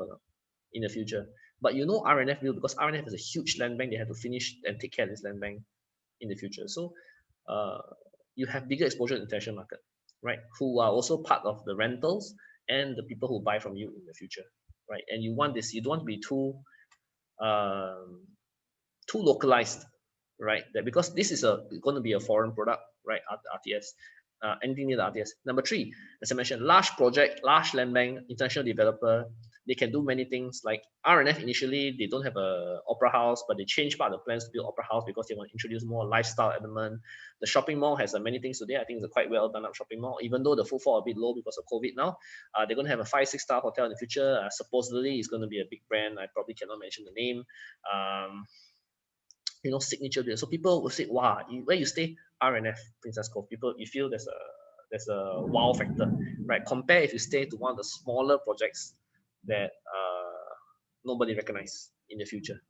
in the future. But RNF will, because RNF is a huge land bank, they have to finish and take care of this land bank in the future. So you have bigger exposure to the international market, right? Who are also part of the rentals and the people who buy from you in the future, right? And you want this, you don't want to be too localized, right? That because this is going to be a foreign product, right? RTS, anything near the RTS. Number three, as I mentioned, large project, large land bank, international developer, They can do many things. Like RNF initially, they don't have a opera house, but they changed part of the plans to build opera house because they want to introduce more lifestyle element. The shopping mall has many things today. I think it's a quite well done up shopping mall, even though the footfall a bit low because of COVID now. They're going to have a 5-6 star hotel in the future. Supposedly, it's going to be a big brand. I probably cannot mention the name. Signature there. So people will say, wow, where you stay? RNF, Princess Cove. People, you feel there's a wow factor, right? Compare if you stay to one of the smaller projects that nobody recognize in the future,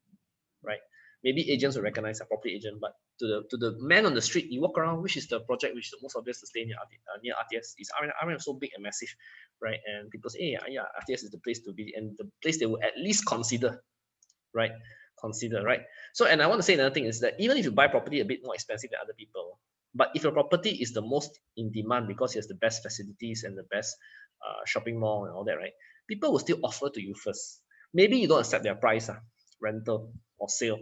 right? Maybe agents will recognize a property agent, but to the man on the street, you walk around, which is the project which is the most obvious to stay near RTS? Is RNF. RNF is so big and massive, right? And people say, hey, yeah, RTS is the place to be, and the place they will at least consider, right? Right? So, and I want to say another thing is that even if you buy property a bit more expensive than other people, but if your property is the most in demand because it has the best facilities and the best shopping mall and all that, right? People will still offer to you first. Maybe you don't accept their price, rental or sale,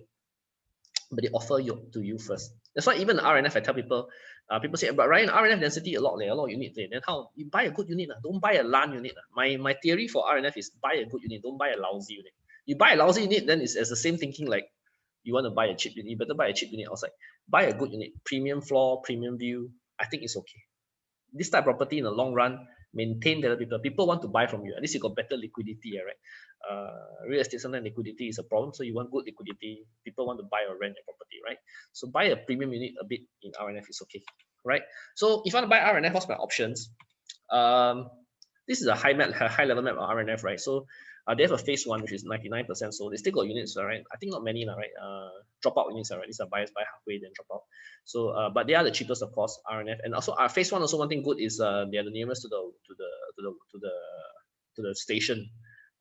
but they offer to you first. That's why even the RNF, I tell people, people say, but Ryan, RNF density a lot of units. Then how? You buy a good unit, don't buy a LAN unit. My theory for RNF is buy a good unit, don't buy a lousy unit. You buy a lousy unit, then it's the same thinking like you want to buy a cheap unit, you better buy a cheap unit outside. Buy a good unit, premium floor, premium view. I think it's okay. This type of property in the long run, maintain the people want to buy from you. At least you got better liquidity, right? Real estate sometimes liquidity is a problem, so you want good liquidity. People want to buy or rent your property, right? So buy a premium unit a bit in RNF is okay, right? So if you want to buy RNF, what's my options? This is a high level map of RNF, right? So they have a phase 1, which is 99%. So they still got units, right? I think not many, right? Dropout units, right? These are buyers buy halfway, then drop out. So, but they are the cheapest, of course, RNF. And also, phase 1, also one thing good is they are the nearest to the station,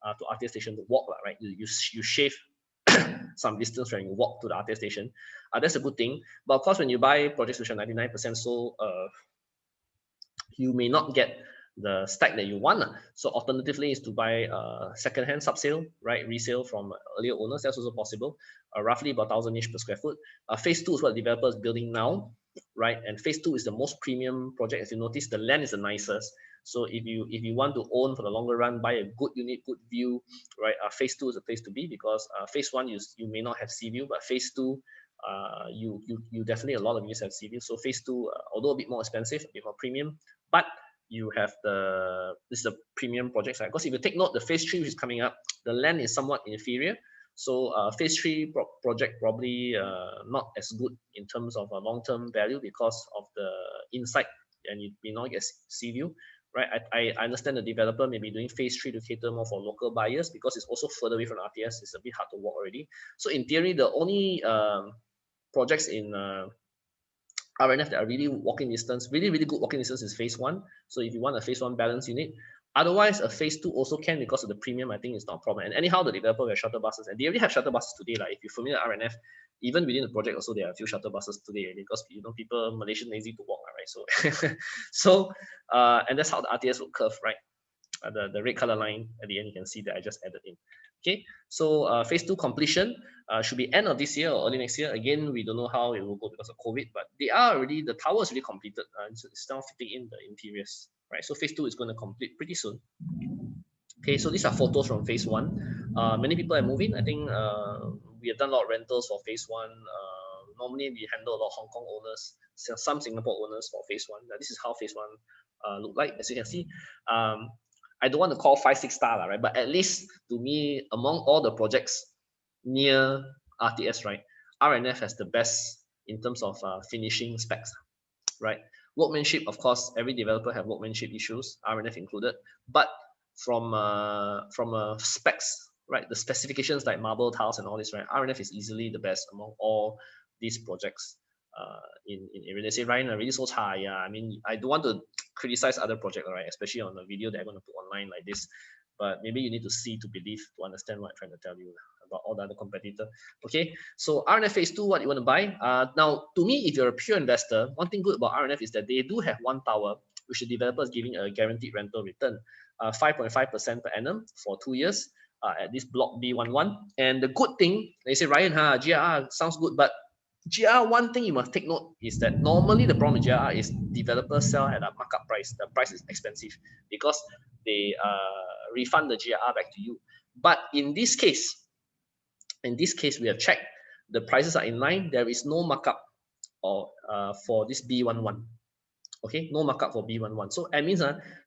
to RTS station to walk, right? You shave some distance when you walk to the RTS station. That's a good thing. But of course, when you buy projects which are 99%, so you may not get the stack that you want. So alternatively is to buy second-hand sub-sale, right? Resale from earlier owners. That's also possible. Roughly about 1,000-ish per square foot. Phase 2 is what the developer is building now, right? And phase 2 is the most premium project. As you notice, the land is the nicest. So if you want to own for the longer run, buy a good unit, good view, right? Phase 2 is a place to be because phase 1 you may not have sea view, but phase 2 you definitely a lot of units have sea view. So phase 2, although a bit more expensive, a bit more premium, but you have this is a premium project, right? Because if you take note, the phase 3 which is coming up, the land is somewhat inferior. So phase 3 project probably not as good in terms of a long-term value because of the inside, and you may not get sea view, right? I understand the developer may be doing phase 3 to cater more for local buyers because it's also further away from RTS. It's a bit hard to walk already. So in theory, the only projects in RNF that are really walking distance, really good walking distance is phase 1. So if you want a phase 1 balance unit, otherwise a phase 2 also can because of the premium. I think it's not a problem. And anyhow, the developer will have shuttle buses, and they already have shuttle buses today. Like if you're familiar with RNF, even within the project also there are a few shuttle buses today because people Malaysian lazy to walk, right? So and that's how the RTS will curve, right? The red color line at the end, you can see that I just added in. Okay, so phase 2 completion should be end of this year or early next year. Again, we don't know how it will go because of COVID, but the tower is already completed. It's now fitting in the interiors, right? So phase 2 is going to complete pretty soon. Okay, so these are photos from phase 1. Many people are moving. I think we have done a lot of rentals for phase 1. Normally, we handle a lot of Hong Kong owners, some Singapore owners for phase 1. This is how phase 1 look like. As you can see, I don't want to call 5-6 star, right? But at least to me, among all the projects near RTS, right, RNF has the best in terms of finishing specs, right? Workmanship, of course, every developer have workmanship issues, RNF included. But from specs, right, the specifications like marble tiles and all this, right, RNF is easily the best among all these projects. In area. They say, Ryan, really so high. Yeah, I mean, I don't want to criticize other projects, right? Especially on the video that I'm going to put online like this. But maybe you need to see to believe to understand what I'm trying to tell you about all the other competitors. Okay, so RNF phase 2, what you want to buy? Now, to me, if you're a pure investor, one thing good about RNF is that they do have one tower, which the developer is giving a guaranteed rental return, 5.5% per annum for 2 years at this block B11. And the good thing, they say, Ryan, GRR sounds good, but GR, one thing you must take note is that normally the problem with GR is developers sell at a markup price. The price is expensive because they refund the GR back to you. But in this case, we have checked the prices are in line. There is no markup or for this B11. Okay, no markup for B11. So that means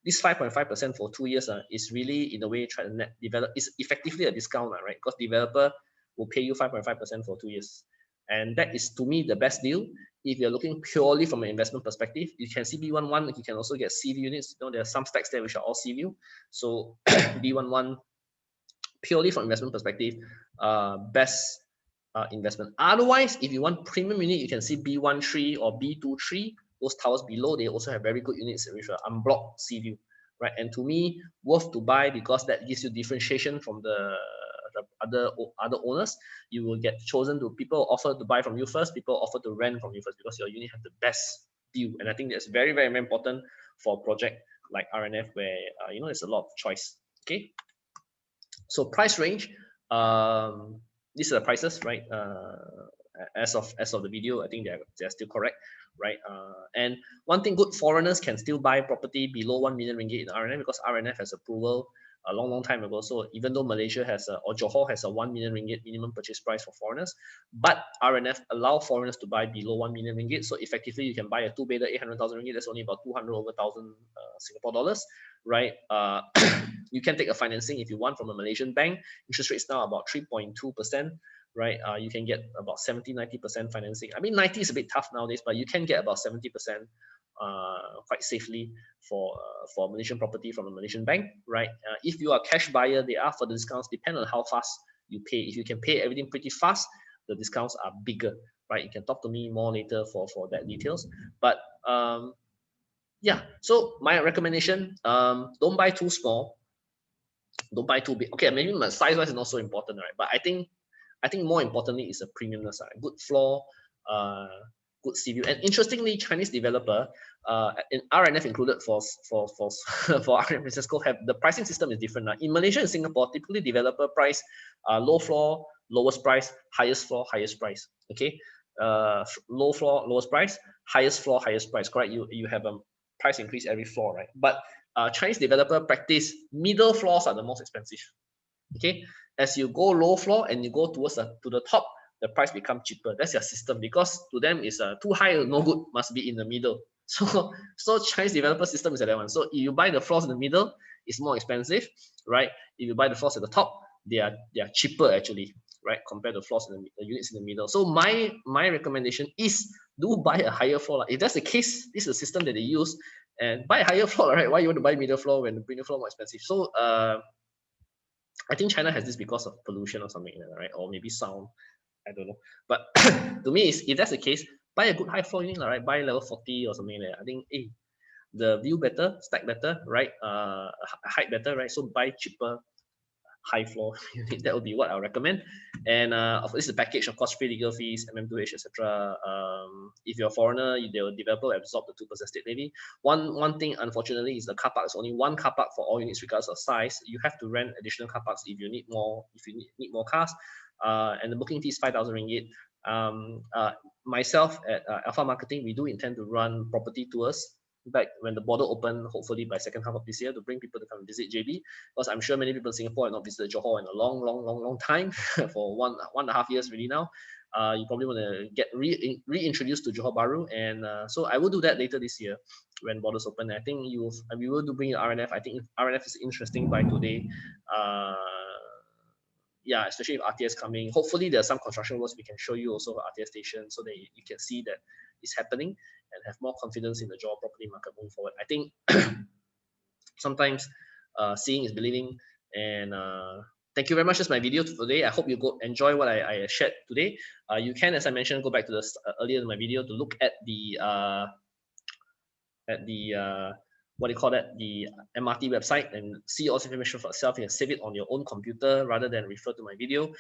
this 5.5% for 2 years is really in a way trying to net develop. It's effectively a discount, right? Because developer will pay you 5.5% for 2 years. And that is to me the best deal. If you're looking purely from an investment perspective, you can see B11, you can also get CV units. You know, there are some stacks there which are all CV. So B11, purely from investment perspective, best investment. Otherwise, if you want premium unit, you can see B13 or B23. Those towers below, they also have very good units which are unblocked sea view, right? And to me, worth to buy because that gives you differentiation from the other owners. You will get chosen to people offer to buy from you first, people offer to rent from you first because your unit have the best view. And I think that's very, very, very important for a project like RNF where you know there's a lot of choice. Okay. So price range, these are the prices, right? As of the video, I think they're still correct, right? And one thing good, foreigners can still buy property below 1 million ringgit in RNF because RNF has approval a long time ago. So even though Malaysia has or Johor has a 1 million ringgit minimum purchase price for foreigners, but RNF allow foreigners to buy below 1 million ringgit. So effectively, you can buy a 2-bedder 800,000 ringgit. That's only about 200 over 1,000 Singapore dollars, right? You can take a financing if you want from a Malaysian bank. Interest rates now about 3.2%, right? You can get about 70-90% financing. I mean, 90 is a bit tough nowadays, but you can get about 70% quite safely for Malaysian property from a Malaysian bank, right? If you are a cash buyer, they are for the discounts depend on how fast you pay. If you can pay everything pretty fast, the discounts are bigger, right? You can talk to me more later for that details. But yeah, so my recommendation, don't buy too small, don't buy too big. Okay, maybe my size wise is not so important, right? But I think more importantly is a premiumness, right? Good floor, good sea view. And interestingly, Chinese developer, in RNF included for RNF Business School, have the pricing system is different. In Malaysia and Singapore, typically developer price, low floor, lowest price, highest floor, highest price. Okay, low floor, lowest price, highest floor, highest price. Correct? You have a price increase every floor, right? But Chinese developer practice middle floors are the most expensive. Okay, as you go low floor and you go towards to the top, the price become cheaper. That's your system because to them is too high, no good, must be in the middle. So Chinese developer system is like that one. So if you buy the floors in the middle, it's more expensive, right? If you buy the floors at the top, they are cheaper actually, right? Compared to floors in the units in the middle. So my recommendation is do buy a higher floor. If that's the case, this is a system that they use, and buy a higher floor, right? Why you want to buy middle floor when the premium floor more expensive? So I think China has this because of pollution or something like that, right? Or maybe sound, I don't know. But to me, if that's the case, buy a good high floor unit, right? Buy level 40 or something like that. I think, the view better, stack better, right? Height better, right? So buy cheaper high floor unit. That would be what I recommend. And of course, the package, of course, free legal fees, MM2H, etc. If you're a foreigner, the developer will absorb the 2% state levy. One thing, unfortunately, is the car park is only one car park for all units, regardless of size. You have to rent additional car parks if you need more. If you need more cars, and the booking fee is 5,000 ringgit. Myself at Alpha Marketing, we do intend to run property tours back when the border open, hopefully by second half of this year, to bring people to come visit JB, because I'm sure many people in Singapore have not visited Johor in a long time for one and a half years really now. You probably want to get reintroduced to Johor Bahru, and so I will do that later this year when borders open. I think we will do bring RNF. I think RNF is interesting by today. Yeah, especially if RTS coming. Hopefully there's some construction works we can show you also for RTS station, so that you can see that it's happening and have more confidence in the Johor property market moving forward. I think sometimes seeing is believing. And thank you very much. That's my video today. I hope you enjoy what I shared today. You can, as I mentioned, go back to this earlier in my video to look at the what do you call that, the MRT website, and see all this information for yourself. You can save it on your own computer rather than refer to my video.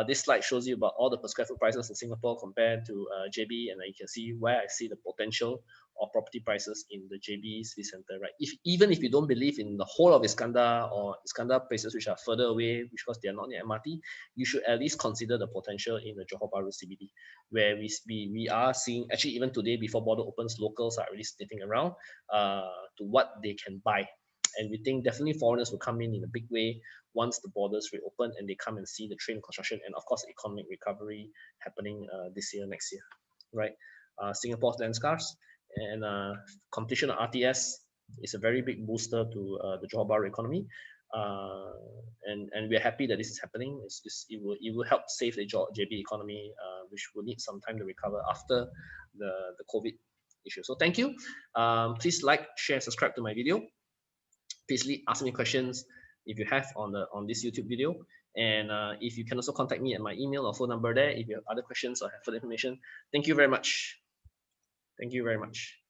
This slide shows you about all the per square foot prices in Singapore compared to JB, and you can see where I see the potential of property prices in the JB City Centre, right? Even if you don't believe in the whole of Iskandar or Iskandar places which are further away, because they are not near MRT, you should at least consider the potential in the Johor Bahru CBD, where we are seeing, actually even today before border opens, locals are already sniffing around to what they can buy. And we think definitely foreigners will come in a big way once the borders reopen and they come and see the train construction and of course economic recovery happening this year, next year, right? Singapore's land scarce and completion of RTS is a very big booster to the Johor Bahru economy. And we're happy that this is happening. It will help save the JB economy, which will need some time to recover after the COVID issue. So thank you. Please like, share, subscribe to my video. Please ask me questions if you have on this YouTube video. And if you can also contact me at my email or phone number there if you have other questions or have further information. Thank you very much. Thank you very much.